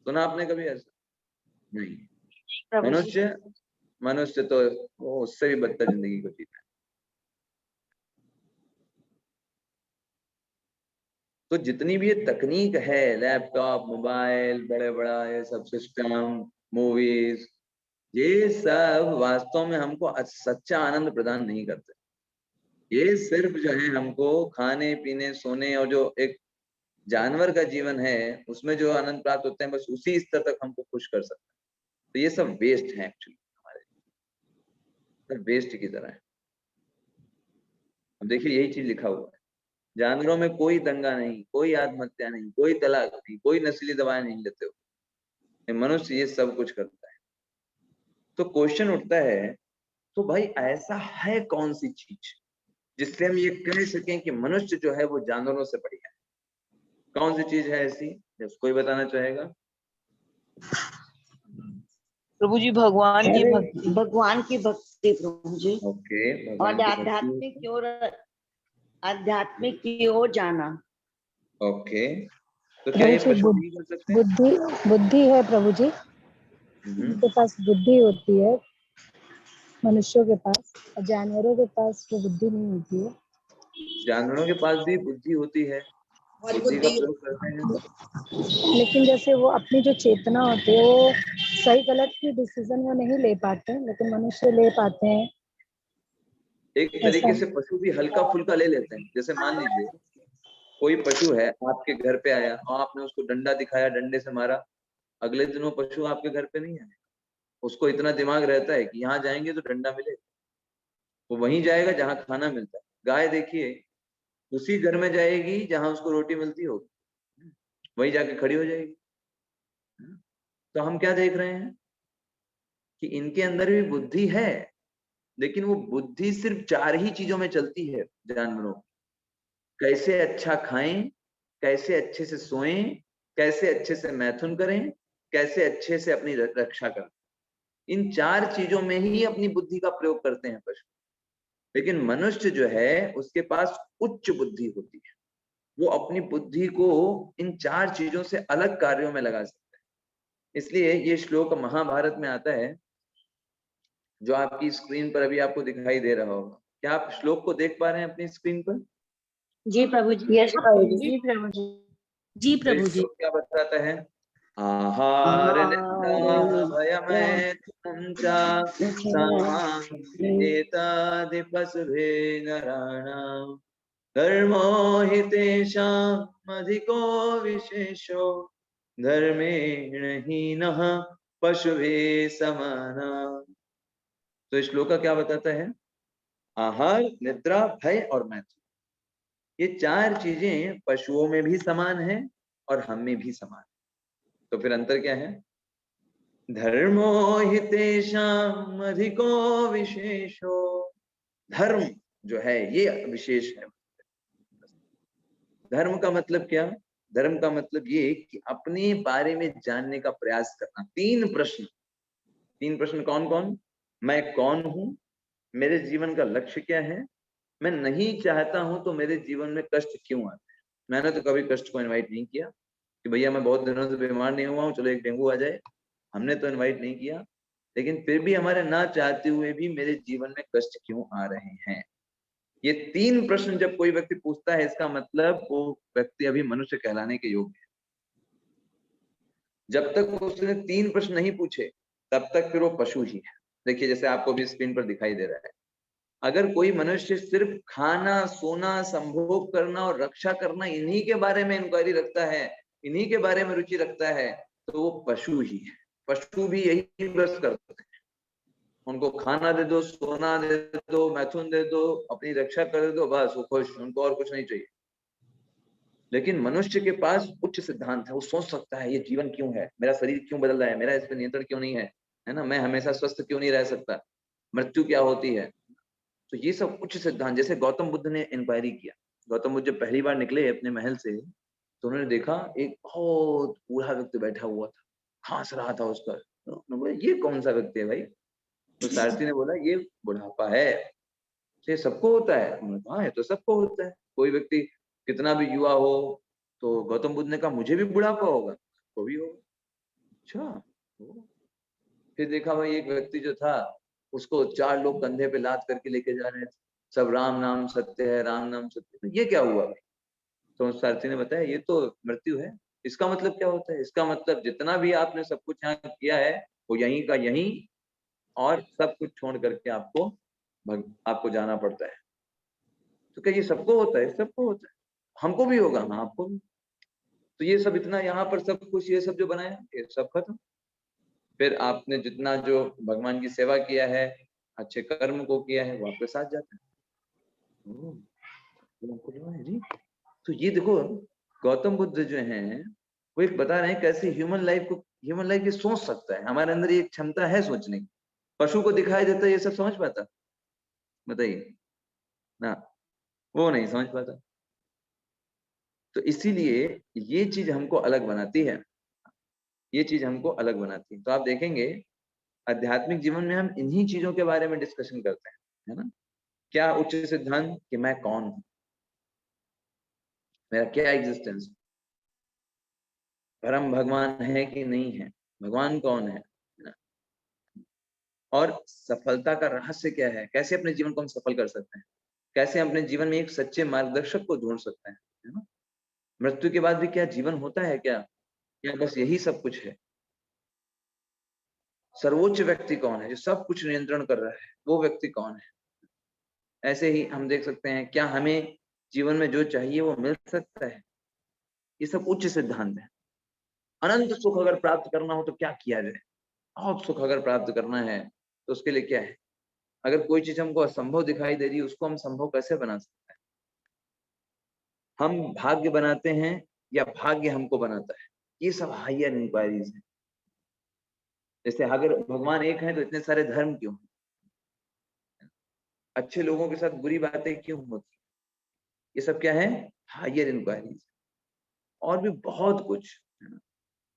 सुना आपने कभी ऐसा? नहीं। मनुष्य, मनुष्य तो वो उससे भी बदतर जिंदगी को जीता है। तो जितनी भी ये तकनीक है, लैपटॉप, मोबाइल, बड़े बड़ा ये सब सिस्टम, मूवीज, ये सब वास्तव में हमको सच्चा आनंद प्रदान नहीं करते। ये सिर्फ जो है हमको खाने पीने, सोने, और जो एक जानवर का जीवन है उसमें जो आनंद प्राप्त होते हैं, बस उसी स्तर तक हमको खुश कर सकते हैं। तो ये सब वेस्ट है एक्चुअली, हमारे वेस्ट की तरह है। अब देखिए यही चीज लिखा हुआ है, जानवरों में कोई दंगा नहीं, कोई आत्महत्या नहीं, कोई तलाक नहीं, कोई नस्ली दवाएं नहीं लेते हो, मनुष्य ये सब कुछ करता है। तो क्वेश्चन उठता है, तो भाई ऐसा है कौन सी चीज जिससे हम ये कह सकें कि मनुष्य जो है वो जानवरों से बढ़िया है? कौन सी चीज है ऐसी, जब कोई बताना चाहेगा? प्रभु जी भगवान की भक्ति। भगवान की भक्ति प्रभु जी। ओके, और भगवान की आध्यात्मिक भक्ति। की ओर, आध्यात्मिक की ओर जाना। ओके, तो क्या ये पशु नहीं कर सकते? बुद्धि बुद्धि है प्रभु जी, उनके पास बुद्धि होती है मनुष्यों के पास, और जानवरों के पास वो बुद्धि नहीं होती है। जानवरों के पास भी बुद्धि होती है, और बुद्धि का बुद्धि प्रयोग करते हैं, लेकिन जैसे वो अपनी जो चेतना होती है वो सही गलत की डिसीजन वो नहीं ले पाते हैं, लेकिन मनुष्य ले पाते हैं। एक तरीके से पशु भी हल्का फुल्का ले लेते हैं। जैसे मान लीजिए कोई पशु है आपके घर पे आया और आपने उसको डंडा दिखाया, डंडे से मारा, अगले दिन वो पशु आपके घर पे नहीं आएगा। उसको इतना दिमाग रहता है कि यहाँ जाएंगे तो डंडा मिलेगा, वो वहीं जाएगा जहाँ खाना मिलता है। गाय देखिए उसी घर में जाएगी जहाँ उसको रोटी मिलती होगी, वहीं जाके खड़ी हो जाएगी। तो हम क्या देख रहे हैं कि इनके अंदर भी बुद्धि है, लेकिन वो बुद्धि सिर्फ 4 ही चीजों में चलती है जानवरों। कैसे अच्छा खाएं, कैसे अच्छे से सोएं, कैसे अच्छे से मैथुन करें, कैसे अच्छे से अपनी रक्षा करें। इन 4 चीजों में ही अपनी बुद्धि का प्रयोग करते हैं पशु। लेकिन मनुष्य जो है उसके पास उच्च बुद्धि होती है, वो अपनी बुद्धि को इन 4 चीजों से अलग कार्यों में लगा सकता है। इसलिए ये श्लोक महाभारत में आता है, जो आपकी स्क्रीन पर अभी आपको दिखाई दे रहा होगा। क्या आप श्लोक को देख पा रहे हैं अपनी स्क्रीन पर? जी प्रभु जी। यस प्रभु जी। जी प्रभु जी। जी तो ये प्रभु जी। श्लोक क्या बताता है? आहार निद्रा भयमैथुनं च सामान्येतादि पशुभे नराणां धर्मो हि तेषाम् अधिको विशेषो धर्मेण हीनः पशुभिः समानः। तो इस श्लोक का क्या बताता है? आहार, निद्रा, भय और मैथुन, ये 4 चीजें पशुओं में भी समान है और हम में भी समान है। तो फिर अंतर क्या है? धर्मो हि तेषाम् अधिको विशेषो, धर्म जो है ये विशेष है। धर्म का मतलब क्या? धर्म का मतलब ये कि अपने बारे में जानने का प्रयास करना। 3 प्रश्न कौन कौन? मैं कौन हूं, मेरे जीवन का लक्ष्य क्या है, मैं नहीं चाहता हूं तो मेरे जीवन में कष्ट क्यों आते हैं। मैंने तो कभी कष्ट को इनवाइट नहीं किया कि भैया मैं बहुत दिनों से बीमार नहीं हुआ हूं, चलो एक डेंगू आ जाए, हमने तो इनवाइट नहीं किया। लेकिन फिर भी हमारे ना चाहते हुए भी मेरे जीवन में कष्ट क्यों आ रहे हैं। ये 3 प्रश्न जब कोई व्यक्ति पूछता है, इसका मतलब वो व्यक्ति अभी मनुष्य कहलाने के योग्य है। जब तक उसने 3 प्रश्न नहीं पूछे तब तक फिर वो पशु ही है। देखिए जैसे आपको भी स्क्रीन पर दिखाई दे रहा है, अगर कोई मनुष्य सिर्फ खाना, सोना, संभोग करना और रक्षा करना, इन्हीं के बारे में इंक्वायरी रखता है, इन्हीं के बारे में रुचि रखता है, तो वो पशु ही है। पशु भी यही बस करते हैं, उनको खाना दे दो, सोना दे दो, मैथुन दे दो, अपनी रक्षा कर दो, बस वो खुश, उनको और कुछ नहीं चाहिए। लेकिन मनुष्य के पास उच्च सिद्धांत है, वो सोच सकता है ये जीवन क्यों है, मेरा शरीर क्यों बदल रहा है, मेरा इस पर नियंत्रण क्यों नहीं है ना, मैं हमेशा स्वस्थ क्यों नहीं रह सकता, मृत्यु क्या होती है। तो ये सब उच्च सिद्धांत, जैसे गौतम बुद्ध ने इंक्वायरी किया। गौतम बुद्ध जब पहली बार निकले अपने महल से, तो उन्होंने देखा एक बहुत बूढ़ा व्यक्ति बैठा हुआ था, खांस रहा था उसका। तो उन्होंने बोला ये कौन सा व्यक्ति है भाई? तो सारथी ने बोला ये बुढ़ापा है, ये सबको होता है। उन्होंने कहा है तो सबको होता है, कोई व्यक्ति कितना भी युवा हो। तो गौतम बुद्ध ने कहा मुझे भी बुढ़ापा होगा, तो भी होगा। अच्छा, फिर देखा भाई एक व्यक्ति जो था उसको 4 लोग कंधे पे लाद करके लेके जा रहे थे, सब राम नाम सत्य है, राम नाम सत्य है। ये क्या हुआ भाई? तो सारथी ने बताया ये तो मृत्यु है। इसका मतलब क्या होता है? इसका मतलब जितना भी आपने सब कुछ यहाँ किया है वो यहीं का यहीं, और सब कुछ छोड़ करके आपको जाना पड़ता है। तो क्या ये सबको होता है? सबको होता है, हमको भी होगा। हाँ आपको भी। तो ये सब इतना यहाँ पर सब कुछ ये सब जो बनाया ये सब खत्म। फिर आपने जितना जो भगवान की सेवा किया है, अच्छे कर्म को किया है, वो आपके साथ जाता है। तो ये देखो, गौतम बुद्ध जो हैं वो एक बता रहे हैं कैसे ह्यूमन लाइफ ये सोच सकता है। हमारे अंदर ये क्षमता है सोचने की। पशु को दिखाई देता है ये सब समझ पाता? बताइए ना, वो नहीं समझ पाता। तो इसीलिए ये चीज हमको अलग बनाती है, ये चीज हमको अलग बनाती है। तो आप देखेंगे आध्यात्मिक जीवन में हम इन्हीं चीजों के बारे में डिस्कशन करते हैं, है ना। क्या उच्च सिद्धांत कि मैं कौन हूं, मेरा क्या एग्जिस्टेंस, परम भगवान है कि नहीं है, भगवान कौन है ना? और सफलता का रहस्य क्या है, कैसे अपने जीवन को हम सफल कर सकते हैं, कैसे अपने जीवन में एक सच्चे मार्गदर्शक को ढूंढ सकते हैं, है ना। मृत्यु के बाद भी क्या जीवन होता है क्या, या बस यही सब कुछ है। सर्वोच्च व्यक्ति कौन है जो सब कुछ नियंत्रण कर रहा है, वो व्यक्ति कौन है। ऐसे ही हम देख सकते हैं क्या हमें जीवन में जो चाहिए वो मिल सकता है। ये सब उच्च सिद्धांत है। अनंत सुख अगर प्राप्त करना हो तो क्या किया जाए, बहुत सुख अगर प्राप्त करना है तो उसके लिए क्या है। अगर कोई चीज हमको असंभव दिखाई दे रही है उसको हम संभव कैसे बना सकते हैं। हम भाग्य बनाते हैं या भाग्य हमको बनाता है, ये सब हायर इंक्वायरीज है। जैसे अगर भगवान एक है तो इतने सारे धर्म क्यों, अच्छे लोगों के साथ बुरी बातें क्यों होती, ये सब क्या है, हायर इंक्वायरीज। और भी बहुत कुछ, है ना।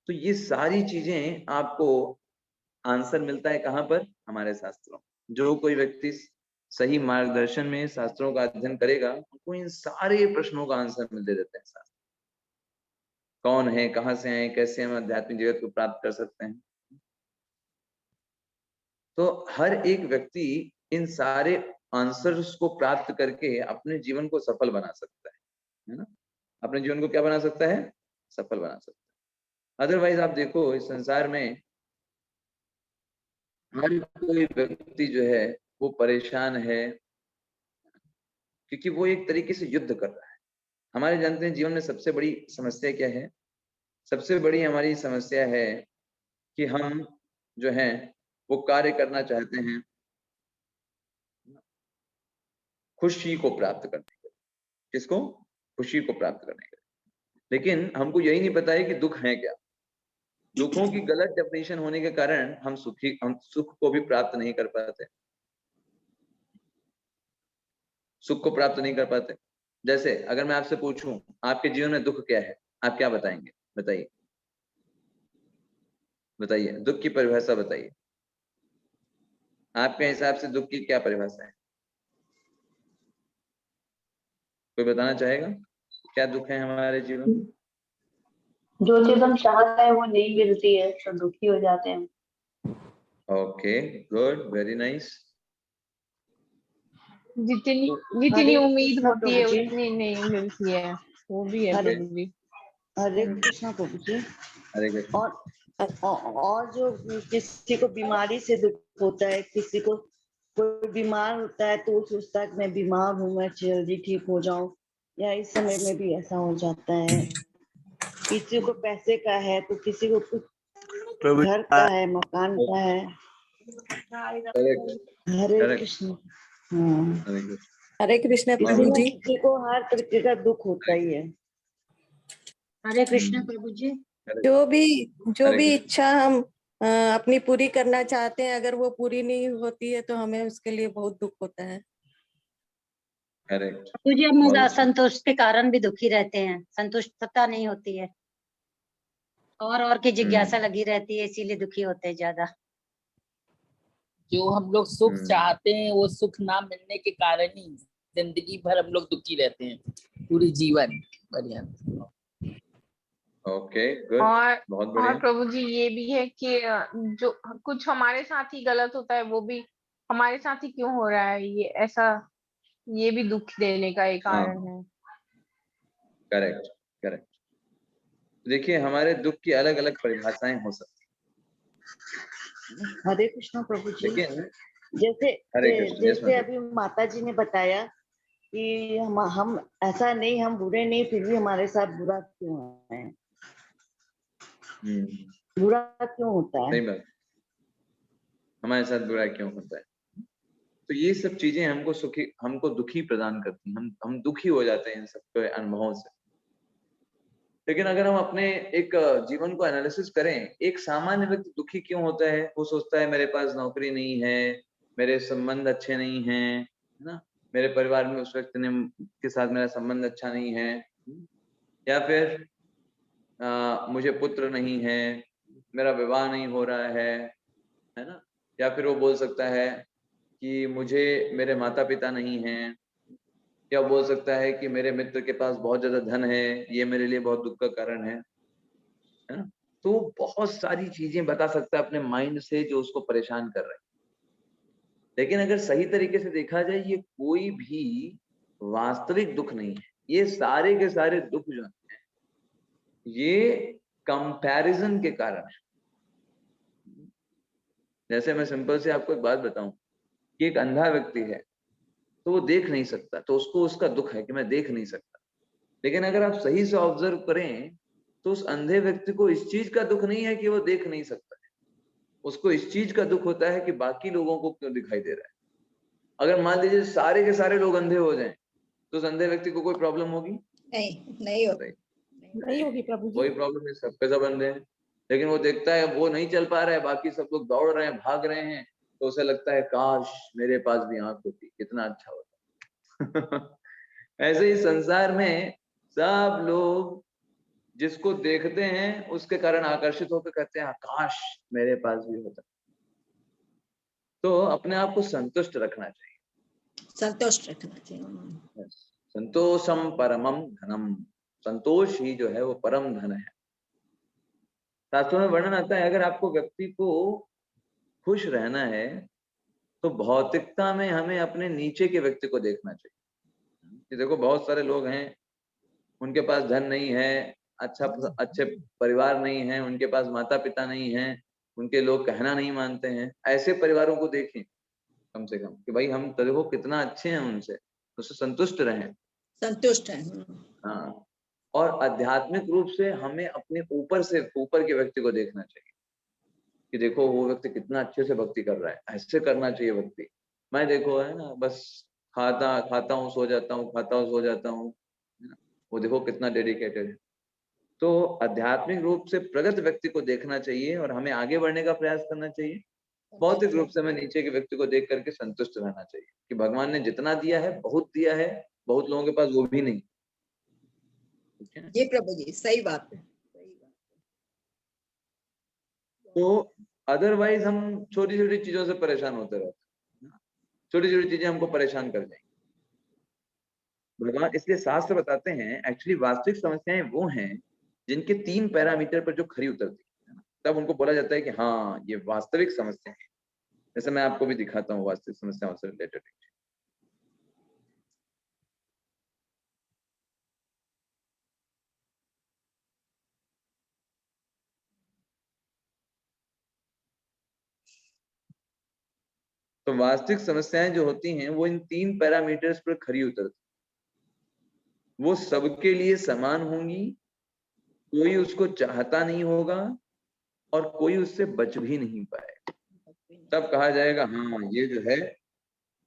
तो ये सारी चीजें आपको आंसर मिलता है कहाँ पर, हमारे शास्त्रों। जो कोई व्यक्ति सही मार्गदर्शन में शास्त्रों का अध्ययन करेगा उनको इन सारे प्रश्नों का आंसर मिल दे देते हैं शास्त्र। कौन है, कहाँ से आए, कैसे हम आध्यात्मिक जगत को प्राप्त कर सकते हैं। तो हर एक व्यक्ति इन सारे आंसर्स को प्राप्त करके अपने जीवन को सफल बना सकता है ना। अपने जीवन को क्या बना सकता है, सफल बना सकता है। अदरवाइज आप देखो इस संसार में हर कोई व्यक्ति जो है वो परेशान है, क्योंकि वो एक तरीके से युद्ध कर रहा है। हमारे जानते हैं जीवन में सबसे बड़ी समस्या क्या है, सबसे बड़ी हमारी समस्या है कि हम जो है वो कार्य करना चाहते हैं खुशी को प्राप्त करने के लिए। किसको, खुशी को प्राप्त करने के लिए। लेकिन हमको यही नहीं पता है कि दुख है क्या। दुखों की गलत डेफिनेशन होने के कारण हम सुख को भी प्राप्त नहीं कर पाते, सुख को प्राप्त नहीं कर पाते। जैसे अगर मैं आपसे पूछूं आपके जीवन में दुख क्या है, आप क्या बताएंगे, बताइए बताइए, दुख की परिभाषा बताइए। आपके हिसाब से दुख की क्या परिभाषा है, कोई बताना चाहेगा, क्या दुख है हमारे जीवन में। जो चीज हम चाहते हैं वो नहीं मिलती है तो दुखी हो जाते हैं। Okay, good, very nice. जितनी जितनी हरे उम्मीद कृष्णा होती है प्रभु जी। उतनी नहीं मिलती है, वो भी है हरे प्रभु जी। हरे कृष्णा प्रभु जी। हरे कृष्ण। और जो किसी को बीमारी से दुख होता है, किसी को कोई बीमार होता है तो वो सोचता है कि मैं बीमार हूँ, मैं जल्दी ठीक हो जाऊं, या इस समय में भी ऐसा हो जाता है। किसी को पैसे का है तो किसी को कुछ घर का है, मकान का है। हरे करेक्ट, कृष्ण। हाँ, हरे कृष्ण। हरे कृष्ण किसी प्रभु न जी। किसी को हर तरीके का दुख होता ही है। हरे कृष्ण प्रभु जी। जो हरे भी कृष्ण। इच्छा हम अपनी पूरी करना चाहते हैं, अगर वो पूरी नहीं होती है तो हमें उसके लिए बहुत दुख होता है। करेक्ट, प्रभु जी, हम बहुत अच्छा। असंतोष के कारण भी दुखी रहते हैं, संतुष्टता नहीं होती है और की जिज्ञासा लगी रहती है, इसीलिए दुखी होते हैं ज्यादा। जो हम लोग सुख चाहते हैं वो सुख ना मिलने के कारण ही जिंदगी भर हम लोग दुखी रहते हैं, पूरी जीवन बढ़िया। ओके, गुड, और बहुत बढ़िया। प्रभु जी ये भी है कि जो कुछ हमारे साथ ही गलत होता है वो भी हमारे साथ ही क्यों हो रहा है, ये ऐसा, ये भी दुख देने का एक हाँ, कारण है। Correct, correct. देखिए हमारे दुख की अलग अलग परिभाषाएं हो सकती हरे कृष्ण प्रभु जी। लेकिन जैसे हरे कृष्ण, जैसे अभी माता जी ने बताया कि हम ऐसा नहीं, हम बुरे नहीं, फिर भी हमारे साथ बुरा क्यों है, बुरा क्यों होता है। सही बात, हमारे साथ बुरा क्यों होता है। तो ये सब चीजें हमको दुखी प्रदान करती हैं, हम दुखी हो जाते हैं इन सब अनुभवों से। लेकिन अगर हम अपने एक जीवन को एनालिसिस करें, एक सामान्य व्यक्ति दुखी क्यों होता है? वो सोचता है मेरे पास नौकरी नहीं है, मेरे संबंध अच्छे नहीं हैं, है ना, मेरे परिवार में उस व्यक्ति ने के साथ मेरा संबंध अच्छा नहीं है, या फिर मुझे पुत्र नहीं है, मेरा विवाह नहीं हो रहा है ना, या फिर वो बोल सकता है कि मुझे मेरे माता पिता नहीं हैं, या बोल सकता है कि मेरे मित्र के पास बहुत ज्यादा धन है, ये मेरे लिए बहुत दुख का कारण है ना। तो बहुत सारी चीजें बता सकता है अपने माइंड से जो उसको परेशान कर रहे हैं। लेकिन अगर सही तरीके से देखा जाए, ये कोई भी वास्तविक दुख नहीं है। ये सारे के सारे दुख जो हैं ये कंपैरिजन के कारण है। जैसे मैं सिंपल से आपको एक बात बताऊं कि एक अंधा व्यक्ति है तो वो देख नहीं सकता, तो उसको उसका दुख है कि मैं देख नहीं सकता। लेकिन अगर आप सही से ऑब्जर्व करें तो उस अंधे व्यक्ति को इस चीज का दुख नहीं है कि वो देख नहीं सकता है, उसको इस चीज का दुख होता है कि बाकी लोगों को क्यों दिखाई दे रहा है। अगर मान लीजिए सारे के सारे लोग अंधे हो जाएं तो उस अंधे व्यक्ति को कोई प्रॉब्लम होगी? नहीं होगी प्रभु जी। कोई प्रॉब्लम नहीं, सबके सब अंधे हैं। लेकिन वो देखता है वो नहीं चल पा रहा है, बाकी सब लोग दौड़ रहे हैं, भाग रहे हैं, तो उसे लगता है काश मेरे पास भी आंख होती, कितना अच्छा होता। ऐसे ही संसार में सब लोग जिसको देखते हैं उसके कारण आकर्षित होकर कहते हैं काश मेरे पास भी होता। तो अपने आप को संतुष्ट रखना चाहिए, संतोषम परमम धनम। संतोष ही जो है वो परम धन है। शास्त्रों में वर्णन आता है अगर आपको व्यक्ति को खुश रहना है तो भौतिकता में हमें अपने नीचे के व्यक्ति को देखना चाहिए। कि देखो बहुत सारे लोग हैं, उनके पास धन नहीं है, अच्छे परिवार नहीं है, उनके पास माता पिता नहीं है, उनके लोग कहना नहीं मानते हैं। ऐसे परिवारों को देखें कम से कम कि भाई हम तो देखो कितना अच्छे हैं उनसे, उससे संतुष्ट रहें, संतुष्ट है। हाँ। और आध्यात्मिक रूप से हमें अपने ऊपर से ऊपर के व्यक्ति को देखना चाहिए कि देखो वो व्यक्ति कितना अच्छे से भक्ति कर रहा है, ऐसे करना चाहिए भक्ति। मैं देखो है ना बस खाता हूँ सो जाता हूँ, खाता हूँ सो जाता हूँ, वो देखो कितना डेडिकेटेड है। तो आध्यात्मिक रूप से प्रगत व्यक्ति को देखना चाहिए और हमें आगे बढ़ने का प्रयास करना चाहिए। भौतिक रूप से हमें नीचे के व्यक्ति को देख करके संतुष्ट रहना चाहिए कि भगवान ने जितना दिया है बहुत दिया है, बहुत लोगों के पास वो भी नहीं। जी प्रभु जी, सही बात है। तो अदरवाइज हम छोटी छोटी चीजों से परेशान होते रहते हैं, छोटी छोटी चीजें हमको परेशान कर जाएंगी। भगवान इसलिए शास्त्र बताते हैं एक्चुअली वास्तविक समस्याएं वो हैं जिनके 3 पैरामीटर पर जो खरी उतरती है, तब उनको बोला जाता है कि हाँ ये वास्तविक समस्या है। जैसे मैं आपको भी दिखाता हूँ वास्तविक समस्याओं से रिलेटेड। तो वास्तविक समस्याएं जो होती हैं वो इन 3 पैरामीटर्स पर खरी उतरती, वो सबके लिए समान होंगी, कोई उसको चाहता नहीं होगा और कोई उससे बच भी नहीं पाए। तब कहा जाएगा हाँ ये जो है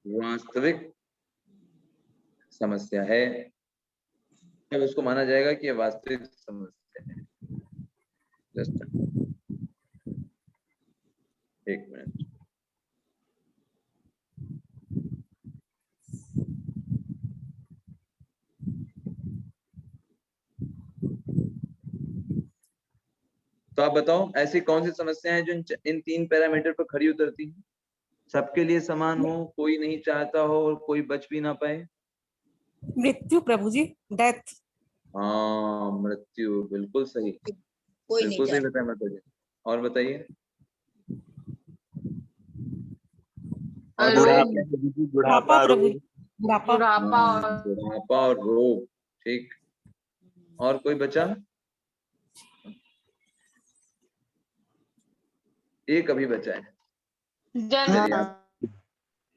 वास्तविक समस्या है, तब उसको माना जाएगा कि ये वास्तविक समस्या है। जस्ट एक मिनट। तो आप बताओ ऐसी कौन सी समस्या है जो इन 3 पैरामीटर पर खरी उतरती है, सबके लिए समान हो, कोई नहीं चाहता हो और कोई बच भी ना पाए? मृत्यु प्रभु जी, डेथ। हाँ मृत्यु, बिल्कुल सही, बिल्कुल सही बताया माता जी। और बताइए। बुढ़ापा प्रभु जी, बुढ़ापा और रोग, ठीक। और कोई बचा? एक अभी बचा है।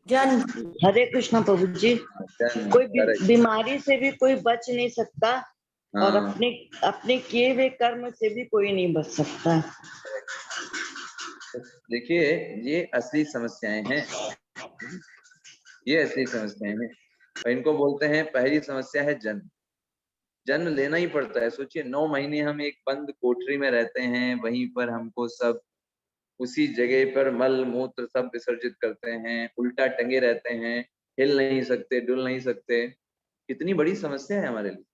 जन। हरे कृष्ण प्रभु जी। कोई बीमारी से भी कोई बच नहीं सकता और अपने किए हुए कर्म से भी कोई नहीं बच सकता। देखिए ये असली समस्याएं हैं। ये असली समस्याएं हैं, और इनको बोलते हैं पहली समस्या है जन्म। जन्म लेना ही पड़ता है। सोचिए 9 महीने हम एक बंद कोठरी में रहते हैं, वहीं पर हमको सब उसी जगह पर मल मूत्र सब विसर्जित करते हैं, उल्टा टंगे रहते हैं, हिल नहीं सकते, डुल नहीं सकते। कितनी बड़ी समस्या है हमारे लिए।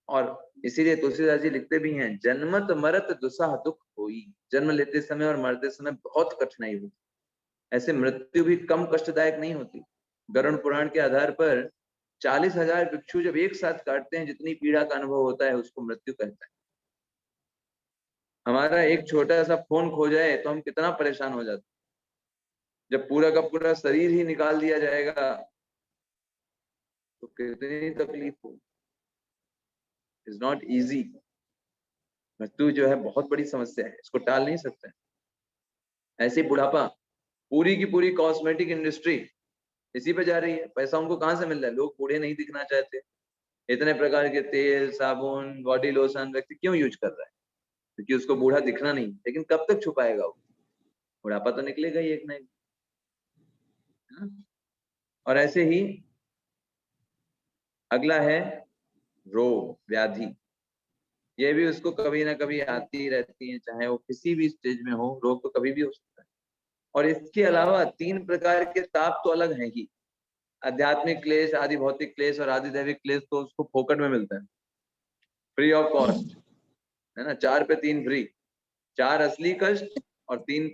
और इसीलिए तुलसीदास जी लिखते भी हैं, जन्मत मरत दुसह दुख होई। जन्म लेते समय और मरते समय बहुत कठिनाई होती, ऐसे मृत्यु भी कम कष्टदायक नहीं होती। गरुड़ पुराण के आधार पर 40,000 भिक्षु जब एक साथ काटते हैं, जितनी पीड़ा का अनुभव होता है उसको मृत्यु कहता है। हमारा एक छोटा सा खून खो जाए तो हम कितना परेशान हो जाते हैं, जब पूरा का पूरा शरीर ही निकाल दिया जाएगा तो कितनी तकलीफ हो। Is not easy. मृत्यु जो है बहुत बड़ी समस्या है, इसको टाल नहीं सकते। ऐसे बुढ़ापा, पूरी की पूरी कॉस्मेटिक इंडस्ट्री इसी पे जा रही है। पैसा उनको कहाँ से मिल रहा है? लोग बूढ़े नहीं दिखना चाहते। इतने प्रकार के तेल, साबुन, बॉडी लोशन व्यक्ति क्यों यूज कर रहा है? क्योंकि उसको बूढ़ा दिखना नहीं। लेकिन कब तक छुपाएगा वो? बुढ़ापा तो निकलेगा ही एक ना एक। और ऐसे ही अगला है रोग, व्याधि। ये भी उसको कभी ना कभी आती रहती है, चाहे वो किसी भी स्टेज में हो। रोग तो कभी भी हो सकता है। और इसके अलावा 3 प्रकार के ताप तो अलग हैं ही। आध्यात्मिक क्लेश, आदि भौतिक क्लेश और आदि दैविक क्लेश तो उसको फोकट में मिलता है, फ्री ऑफ कॉस्ट, है ना। 4 पे 3 फ्री। 4 असली कष्ट और 3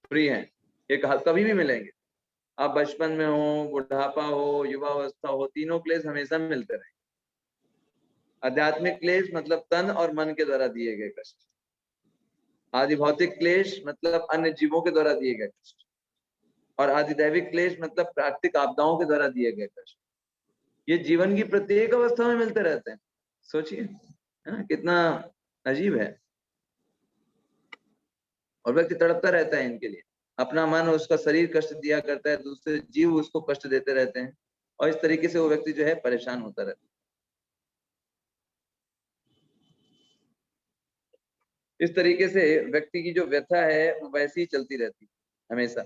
फ्री हैं। ये कभी भी मिलेंगे। आप बचपन में हो, बुढ़ापा हो, युवावस्था हो, तीनों क्लेश हमेशा मिलते रहे। आध्यात्मिक क्लेश मतलब तन और मन के द्वारा दिए गए कष्ट। आदि भौतिक क्लेश मतलब अन्य जीवों के द्वारा दिए गए कष्ट। और आदि दैविक क्लेश मतलब प्राकृतिक आपदाओं के द्वारा दिए गए कष्ट। ये जीवन की प्रत्येक अवस्था में मिलते रहते हैं। सोचिए, है ना, कितना अजीब है। और व्यक्ति तड़पता रहता है इनके लिए। अपना मन, उसका शरीर कष्ट दिया करता है, दूसरे जीव उसको कष्ट देते रहते हैं, और इस तरीके से वो व्यक्ति जो है परेशान होता रहता है। इस तरीके से व्यक्ति की जो व्यथा है वो वैसी ही चलती रहती है हमेशा।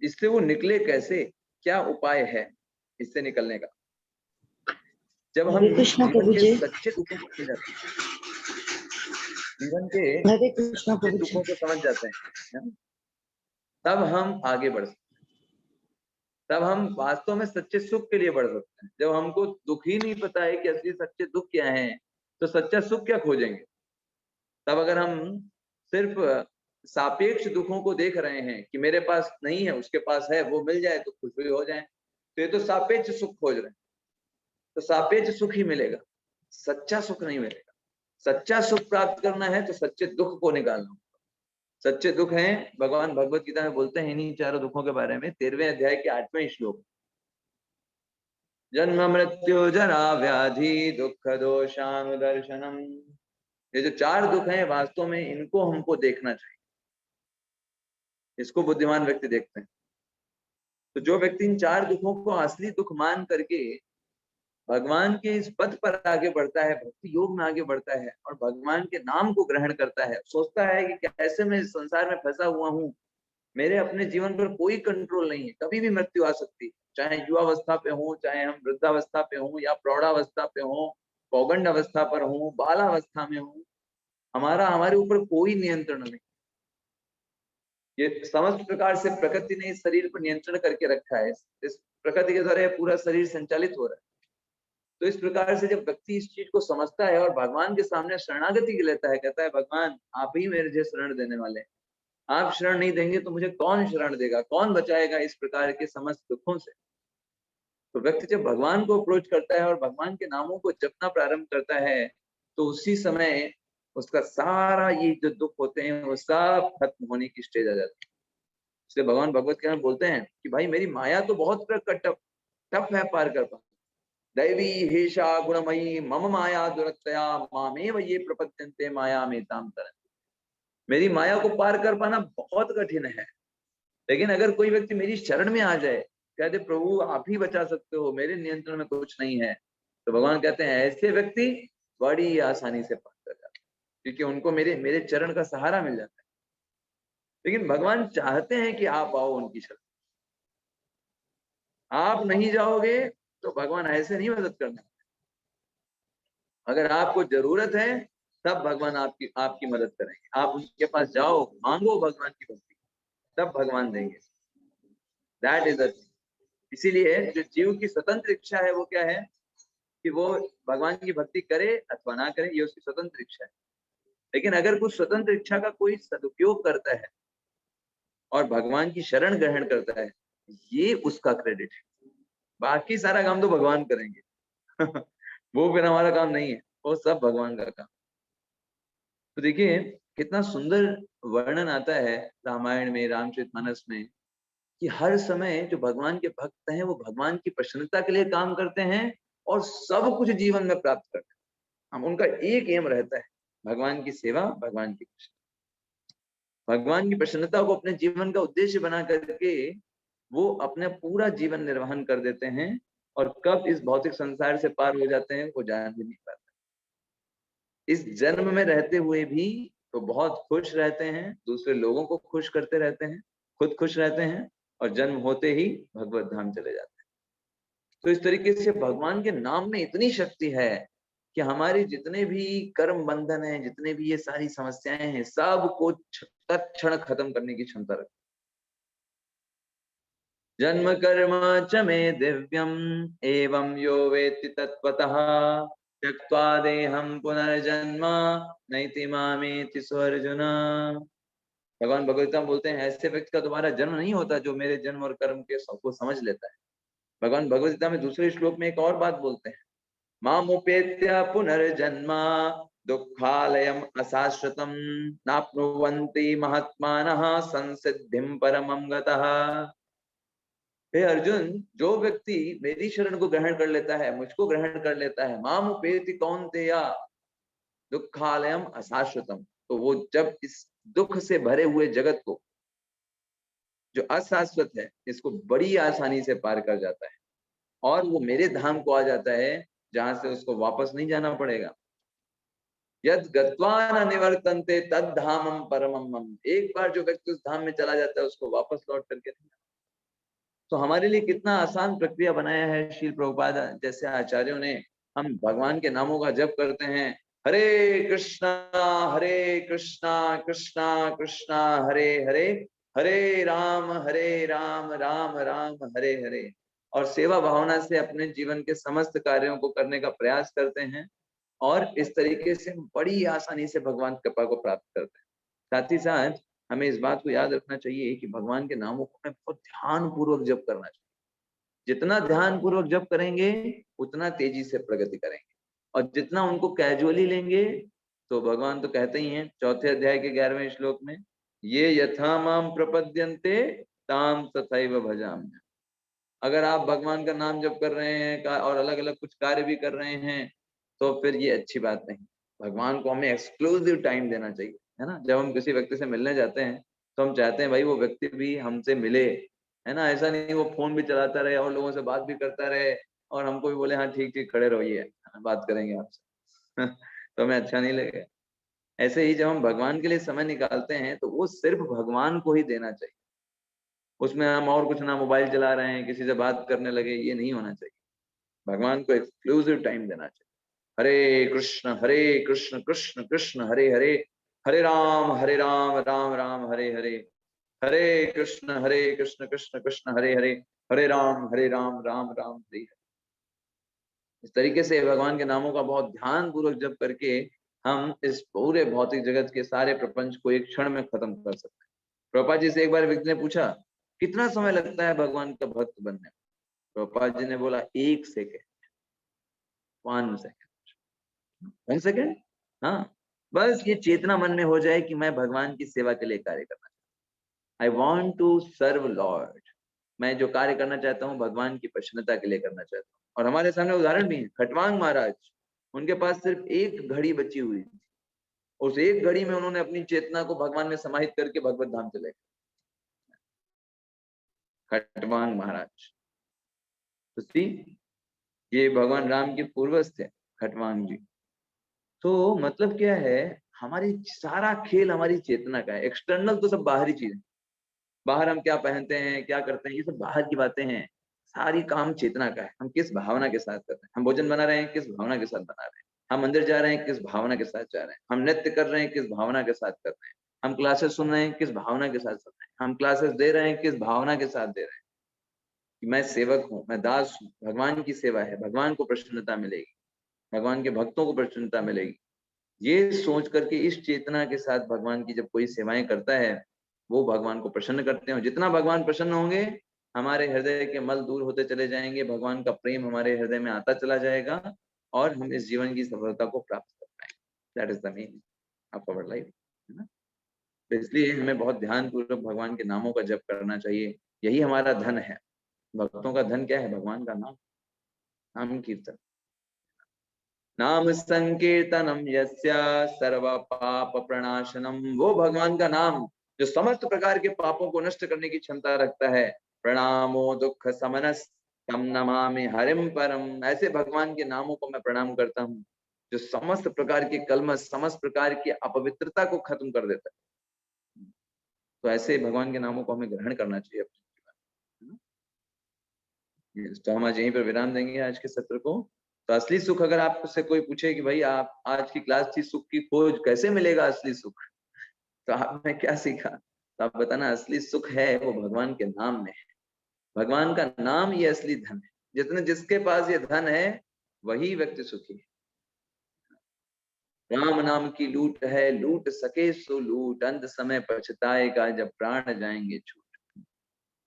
इससे वो निकले कैसे? क्या उपाय है इससे निकलने का? जब हम हरे कृष्णा जीवन प्रभु के जी। सच्चे दुखों को समझ जाते हैं, जीवन के हरे कृष्णा सच्चे प्रभु जी। दुखों को समझ जाते हैं, तब हम आगे बढ़ सकते हैं। तब हम वास्तव में सच्चे सुख के लिए बढ़ सकते हैं। जब हमको दुख ही नहीं पता है कि असली सच्चे दुख क्या है, तो सच्चा सुख क्या खोजेंगे? तब अगर हम सिर्फ सापेक्ष दुखों को देख रहे हैं कि मेरे पास नहीं है, उसके पास है, वो मिल जाए तो खुश भी हो जाए, तो ये तो सापेक्ष सुख खोज रहे हैं। तो सापेक्ष सुख ही मिलेगा, सच्चा सुख नहीं मिलेगा। सच्चा सुख प्राप्त करना है तो सच्चे दुख को निकालना होगा। सच्चे दुख हैं, भगवान भगवत गीता में बोलते हैं इन्हीं 4 दुखों के बारे में, 13वें अध्याय के 8वें श्लोक। जन्म मृत्यु जरा व्याधि दुख दोषानुदर्शनम। ये जो 4 दुख हैं, वास्तव में इनको हमको देखना चाहिए। इसको बुद्धिमान व्यक्ति देखते हैं। तो जो व्यक्ति इन 4 दुखों को असली दुख मान करके भगवान के इस पथ पर आगे बढ़ता है, भक्ति योग में आगे बढ़ता है, और भगवान के नाम को ग्रहण करता है, सोचता है कि कैसे मैं इस संसार में फंसा हुआ हूँ, मेरे अपने जीवन पर कोई कंट्रोल नहीं है, कभी भी मृत्यु आ सकती है। चाहे युवावस्था पे हो, चाहे हम वृद्धावस्था पे हो, या प्रौढ़ावस्था पे हो, पौगंड अवस्था पर हो, बालावस्था में हो, हमारे ऊपर कोई नियंत्रण नहीं। ये समस्त प्रकार से प्रकृति ने इस शरीर पर नियंत्रण करके रखा है। इस प्रकृति के द्वारा पूरा शरीर संचालित हो रहा है। तो इस प्रकार से जब व्यक्ति इस चीज को समझता है और भगवान के सामने शरणागति लेता है, कहता है भगवान आप ही मेरे शरण देने वाले हैं, आप शरण नहीं देंगे तो मुझे कौन शरण देगा, कौन बचाएगा इस प्रकार के समस्त दुखों से। तो व्यक्ति जब भगवान को अप्रोच करता है और भगवान के नामों को जपना प्रारंभ करता है, तो उसी समय उसका सारा ये जो दुख होते हैं वो सब खत्म होने की स्टेज आ जाती है। इसलिए भगवान भगवत गीता में बोलते हैं कि भाई मेरी माया तो बहुत टफ है पार कर पाना। दैवी हेषा गुणमयी मम माया दुरत्तया मामेव ये प्रपद्यन्ते माया में ताम तरन्ति। मेरी माया को पार कर पाना बहुत कठिन है, लेकिन अगर कोई व्यक्ति मेरी शरण में आ जाए, कहते प्रभु आप ही बचा सकते हो, मेरे नियंत्रण में कुछ नहीं है, तो भगवान कहते हैं ऐसे व्यक्ति बड़ी आसानी से पार कर जाते हैं। क्योंकि उनको मेरे मेरे चरण का सहारा मिल जाता है। लेकिन भगवान चाहते हैं कि आप आओ उनकी शरण। आप नहीं जाओगे तो भगवान ऐसे नहीं मदद करना। अगर आपको जरूरत है तब भगवान आपकी आपकी मदद करेंगे। आप उनके पास जाओ, मांगो भगवान की भक्ति, तब भगवान देंगे। दैट इज द, इसीलिए जो जीव की स्वतंत्र इच्छा है वो क्या है कि वो भगवान की भक्ति करे अथवा ना करे, ये उसकी स्वतंत्र इच्छा है। लेकिन अगर कुछ स्वतंत्र इच्छा का कोई सदुपयोग करता है और भगवान की शरण ग्रहण करता है, ये उसका क्रेडिट है। बाकी सारा काम तो भगवान करेंगे वो फिर हमारा काम नहीं है, वो सब भगवान का काम। तो देखिए कितना सुंदर वर्णन आता है रामायण में, रामचरितमानस में, कि हर समय जो भगवान के भक्त हैं वो भगवान की प्रसन्नता के लिए काम करते हैं और सब कुछ जीवन में प्राप्त करते हैं। हम उनका एक एम रहता है, भगवान की सेवा, भगवान की प्रसन्नता। भगवान की प्रसन्नता को अपने जीवन का उद्देश्य बना करके वो अपना पूरा जीवन निर्वहन कर देते हैं और कब इस भौतिक संसार से पार हो जाते हैं वो जान भी नहीं पाते। इस जन्म में रहते हुए भी तो बहुत खुश रहते हैं, दूसरे लोगों को खुश करते रहते हैं, खुद खुश रहते हैं और जन्म होते ही भगवत धाम चले जाते हैं। तो इस तरीके से भगवान के नाम में इतनी शक्ति है कि हमारे जितने भी कर्म बंधन हैं, जितने भी ये सारी समस्याएं हैं, सब को तत्क्षण खत्म करने की क्षमता रखती है। जन्म कर्म च मे दिव्यम एवं यो वेत्ति तत्त्वतः त्यक्त्वा देहं पुनर्जन्म नैति मामेति सो अर्जुन। भगवान भगवद्गीता में बोलते हैं ऐसे व्यक्ति का दोबारा जन्म नहीं होता जो मेरे जन्म और कर्म के सबको समझ लेता है। भगवान भगवद्गीता में दूसरे श्लोक में एक और बात बोलते हैं, मामुपेत्य पुनर्जन्म दुःखालयम् अशाश्वतम् नाप्नुवन्ति महात्मानः संसिद्धिं परमं गतः। हे अर्जुन, जो व्यक्ति मेरी शरण को ग्रहण कर लेता है, मुझको ग्रहण कर लेता है, मामुपेति कौन्तेय दुःखालयम् अशाश्वतम्, तो वो जब इस दुख से भरे हुए जगत को जो अशाश्वत है इसको बड़ी आसानी से पार कर जाता है और वो मेरे धाम को आ जाता है जहां से उसको वापस नहीं जाना पड़ेगा। यद गत्वा न निवर्तन्ते तद धामम परमम मम। एक बार जो व्यक्ति उस धाम में चला जाता है उसको वापस लौट करके नहीं। तो हमारे लिए कितना आसान प्रक्रिया बनाया है श्रील प्रभुपाद जैसे आचार्यों ने। हम भगवान के नामों का जप करते हैं, हरे कृष्णा कृष्णा कृष्णा हरे हरे, हरे राम राम राम हरे हरे, और सेवा भावना से अपने जीवन के समस्त कार्यों को करने का प्रयास करते हैं और इस तरीके से बड़ी आसानी से भगवान कृपा को प्राप्त करते हैं। साथ ही साथ हमें इस बात को याद रखना चाहिए कि भगवान के नामों को हमें बहुत ध्यान पूर्वक जप करना चाहिए। जितना ध्यान पूर्वक जप करेंगे उतना तेजी से प्रगति करेंगे, और जितना उनको कैजुअली लेंगे तो भगवान तो कहते ही हैं चौथे अध्याय के 11वें श्लोक में, ये यथा माम प्रपद्यन्ते ताम तथैव भजाम्यहम्। अगर आप भगवान का नाम जप कर रहे हैं और अलग अलग कुछ कार्य भी कर रहे हैं तो फिर ये अच्छी बात नहीं। भगवान को हमें एक्सक्लूसिव टाइम देना चाहिए, है ना। जब हम किसी व्यक्ति से मिलने जाते हैं तो हम चाहते हैं भाई वो व्यक्ति भी हमसे मिले, है ना। ऐसा नहीं वो फोन भी चलाता रहे और लोगों से बात भी करता रहे और हमको भी बोले हाँ ठीक ठीक खड़े रहिए बात करेंगे आपसे तो हमें अच्छा नहीं लगेगा। ऐसे ही जब हम भगवान के लिए समय निकालते हैं तो वो सिर्फ भगवान को ही देना चाहिए। उसमें हम और कुछ ना मोबाइल चला रहे हैं, किसी से बात करने लगे, ये नहीं होना चाहिए। भगवान को एक्सक्लूसिव टाइम देना चाहिए। हरे कृष्ण कृष्ण कृष्ण हरे हरे, हरे राम राम राम हरे हरे, हरे कृष्ण कृष्ण कृष्ण हरे हरे, हरे राम राम राम हरे हरे। इस तरीके से भगवान के नामों का बहुत ध्यान पूर्वक जप करके हम इस पूरे भौतिक जगत के सारे प्रपंच को एक क्षण में खत्म कर सकते हैं। प्रभुपाद जी से एक बार व्यक्ति ने पूछा कितना समय लगता है भगवान का भक्त बनने में? प्रभुपाद जी ने बोला 1 सेकेंड, 1 सेकेंड। हाँ, बस ये चेतना मन में हो जाए कि मैं भगवान की सेवा के लिए कार्य करना चाहता हूँ। I want to serve Lord. मैं जो कार्य करना चाहता हूँ भगवान की प्रसन्नता के लिए करना चाहता हूँ। और हमारे सामने उदाहरण भी है, खटवांग महाराज, उनके पास सिर्फ 1 घड़ी बची हुई थी। उस 1 घड़ी में उन्होंने अपनी चेतना को भगवान में समाहित करके भगवत धाम चले गए। खटवांग महाराज, तो ये भगवान राम के पूर्वज थे खटवांग जी। तो मतलब क्या है, हमारी सारा खेल हमारी चेतना का है। एक्सटर्नल तो सब बाहरी चीज है, बाहर हम क्या पहनते हैं, क्या करते हैं, ये सब बाहर की बातें हैं। सारी काम चेतना का है। हम किस भावना के साथ कर रहे हैं, हम भोजन बना रहे हैं किस भावना के साथ बना रहे हैं, हम मंदिर जा रहे हैं किस भावना के साथ जा रहे हैं, हम नृत्य कर रहे हैं किस भावना के साथ कर रहे हैं, हम क्लासेस सुन रहे हैं किस भावना के साथ सुन रहे हैं, हम क्लासेस दे रहे हैं किस भावना के साथ दे रहे हैं कि मैं सेवक हूँ, मैं दास हूँ, भगवान की सेवा है, भगवान को प्रसन्नता मिलेगी, भगवान के भक्तों को प्रसन्नता मिलेगी। ये सोच करके इस चेतना के साथ भगवान की जब कोई सेवाएं करता है, वो भगवान को प्रसन्न करते हैं। जितना भगवान प्रसन्न होंगे, हमारे हृदय के मल दूर होते चले जाएंगे, भगवान का प्रेम हमारे हृदय में आता चला जाएगा और हम इस जीवन की सफलता को प्राप्त कर पाएंगे। That is the meaning of our life, है ना। तो इसलिए हमें बहुत ध्यान पूर्वक भगवान के नामों का जप करना चाहिए। यही हमारा धन है। भक्तों का धन क्या है? भगवान का नाम, नाम कीर्तन। नाम संकीर्तनम यस्य सर्व पाप प्रणाशनम, वो भगवान का नाम जो समस्त प्रकार के पापों को नष्ट करने की क्षमता रखता है। प्रणामो दुख समनस तम नमामि हरिम परम, ऐसे भगवान के नामों को मैं प्रणाम करता हूँ जो समस्त प्रकार के कलमश, समस्त प्रकार की अपवित्रता को खत्म कर देता है। तो ऐसे भगवान के नामों को हमें ग्रहण करना चाहिए अपने जीवन में। तो हम आज यहीं पर विराम देंगे आज के सत्र को। तो असली सुख, अगर आपसे कोई पूछे कि भाई आप आज की क्लास थी सुख की खोज, कैसे मिलेगा असली सुख, तो आपने क्या सीखा? तो आप बताना असली सुख है वो भगवान के नाम में है। भगवान का नाम ये असली धन है। जितने जिसके पास ये धन है वही व्यक्ति सुखी है। राम नाम की लूट है, लूट सके सो लूट, अंत समय पछताएगा जब प्राण जाएंगे छूट।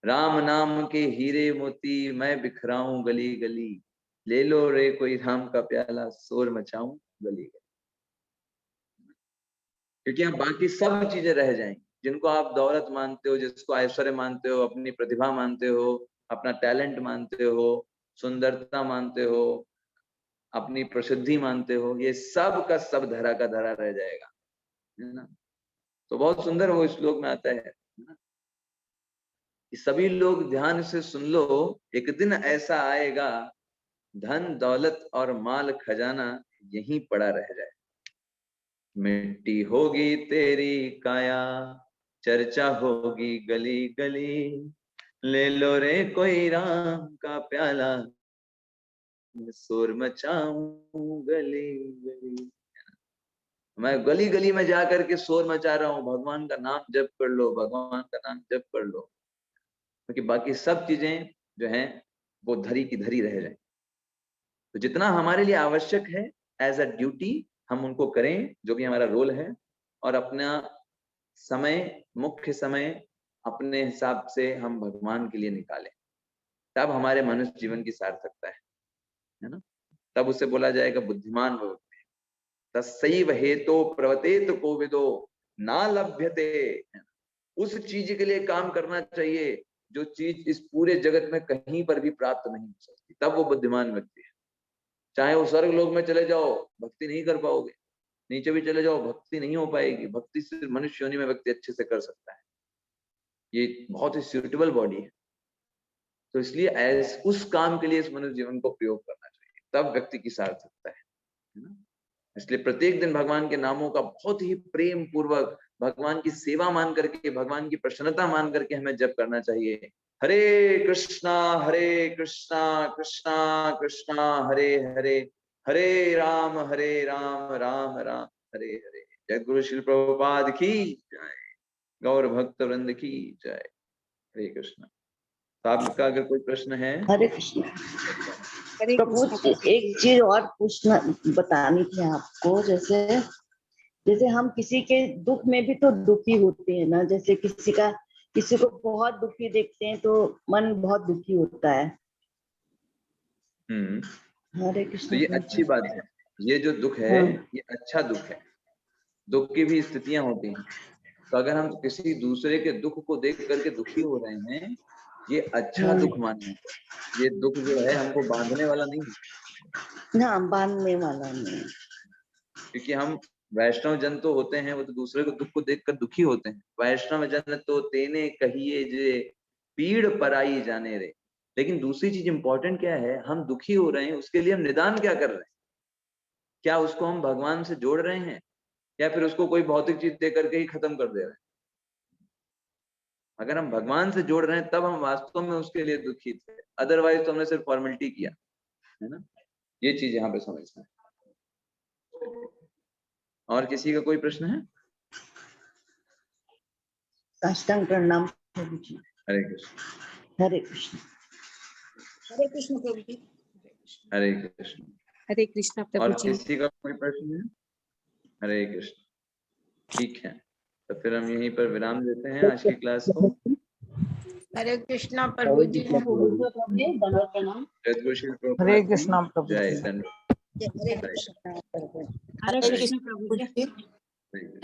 राम नाम के हीरे मोती मैं बिखराऊं गली गली, ले लो रे कोई राम का प्याला, शोर मचाऊं गली गली। क्योंकि आप बाकी सब चीजें रह जाएंगी, जिनको आप दौलत मानते हो, जिसको ऐश्वर्य मानते हो, अपनी प्रतिभा मानते हो, अपना टैलेंट मानते हो, सुंदरता मानते हो, अपनी प्रसिद्धि मानते हो, ये सब का सब धरा का धरा रह जाएगा, है ना। तो बहुत सुंदर वो श्लोक में आता है ना, कि सभी लोग ध्यान से सुन लो, एक दिन ऐसा आएगा धन दौलत और माल खजाना यहीं पड़ा रह जाए। मिट्टी होगी तेरी काया, चर्चा होगी गली गली, ले लो रे कोई राम का प्याला, शोर मचाऊं गली गली। मैं गली गली में जाकर के शोर मचा रहा हूँ, भगवान का नाम जप कर लो, भगवान का नाम जप कर लो, क्योंकि बाकी सब चीजें जो हैं वो धरी की धरी रह जाए। तो जितना हमारे लिए आवश्यक है एज अ ड्यूटी, हम उनको करें, जो भी हमारा रोल है, और अपना समय, मुख्य समय अपने हिसाब से हम भगवान के लिए निकालें। तब हमारे मनुष्य जीवन की सार्थकता है ना। तब उसे बोला जाएगा बुद्धिमान व्यक्ति। तस्सैव हेतो प्रवर्तेत कोविदो ना लभ्यते। उस चीज के लिए काम करना चाहिए जो चीज इस पूरे जगत में कहीं पर भी प्राप्त नहीं हो सकती, तब वो बुद्धिमान व्यक्ति है। चाहे वो स्वर्ग लोक में चले जाओ, भक्ति नहीं कर पाओगे, नीचे भी चले जाओ, भक्ति नहीं हो पाएगी। भक्ति सिर्फ मनुष्य योनि में व्यक्ति अच्छे से कर सकता है, ये बहुत ही सूटेबल बॉडी है। तो इसलिए उस काम के लिए इस मनुष्य जीवन को प्रयोग करना चाहिए, तब व्यक्ति की सार्थकता है ना। इसलिए प्रत्येक दिन भगवान के नामों का बहुत ही प्रेम पूर्वक, भगवान की सेवा मान करके, भगवान की प्रसन्नता मान करके हमें जप करना चाहिए। हरे कृष्णा कृष्णा कृष्णा हरे हरे, हरे राम राम राम हरे हरे। जय गुरु श्री प्रभुपाद की जय, गौर भक्त वृंद की जय। हरे कृष्णा। तो आपका अगर कोई प्रश्न है? हरे कृष्ण। प्रभु जी, एक चीज और पूछना, बतानी थी आपको। जैसे हम किसी के दुख में भी तो दुखी होते हैं ना, जैसे किसी को बहुत दुखी देखते हैं तो मन बहुत दुखी होता है। हरे कृष्ण। तो ये अच्छी बात है, ये जो दुख है ये अच्छा दुख है। दुख की भी स्थितियां होती हैं, तो अगर हम किसी दूसरे के दुख को देख करके दुखी हो रहे हैं, ये अच्छा दुख माने। ये दुख जो है हमको बांधने वाला नहीं है। हाँ, बांधने वाला नहीं। क्योंकि हम वैष्णव जन तो होते हैं, वो तो दूसरे को दुख को देखकर दुखी होते हैं। वैष्णव जन तो तेने कहिए जे पीड़ पराई जाने रे। लेकिन दूसरी चीज इंपॉर्टेंट क्या है, हम दुखी हो रहे हैं, उसके लिए हम निदान क्या कर रहे हैं? क्या उसको हम भगवान से जोड़ रहे हैं? या फिर उसको कोई भौतिक चीज दे करके ही खत्म कर दे रहे हैं। अगर हम भगवान से जोड़ रहे हैं तब हम वास्तव में उसके लिए दुखी थे, अदरवाइज तो हमने सिर्फ फॉर्मेलिटी किया है ना। ये चीज यहाँ पे समझना है। और किसी का कोई प्रश्न है? साष्टांग प्रणाम प्रभु जी। हरे कृष्ण। हरे कृष्ण। हरे कृष्ण प्रभु जी। हरे कृष्ण। हरे कृष्ण और प्रभु जी। किसी का कोई प्रश्न है? हरे कृष्ण। ठीक है, तो फिर हम यहीं पर विराम देते हैं आज की क्लास को। हरे कृष्णा प्रभु जी। जय हरे कृष्णा प्रभु जी। धन्यवाद। हरे कृष्ण प्रभु जी। हरे।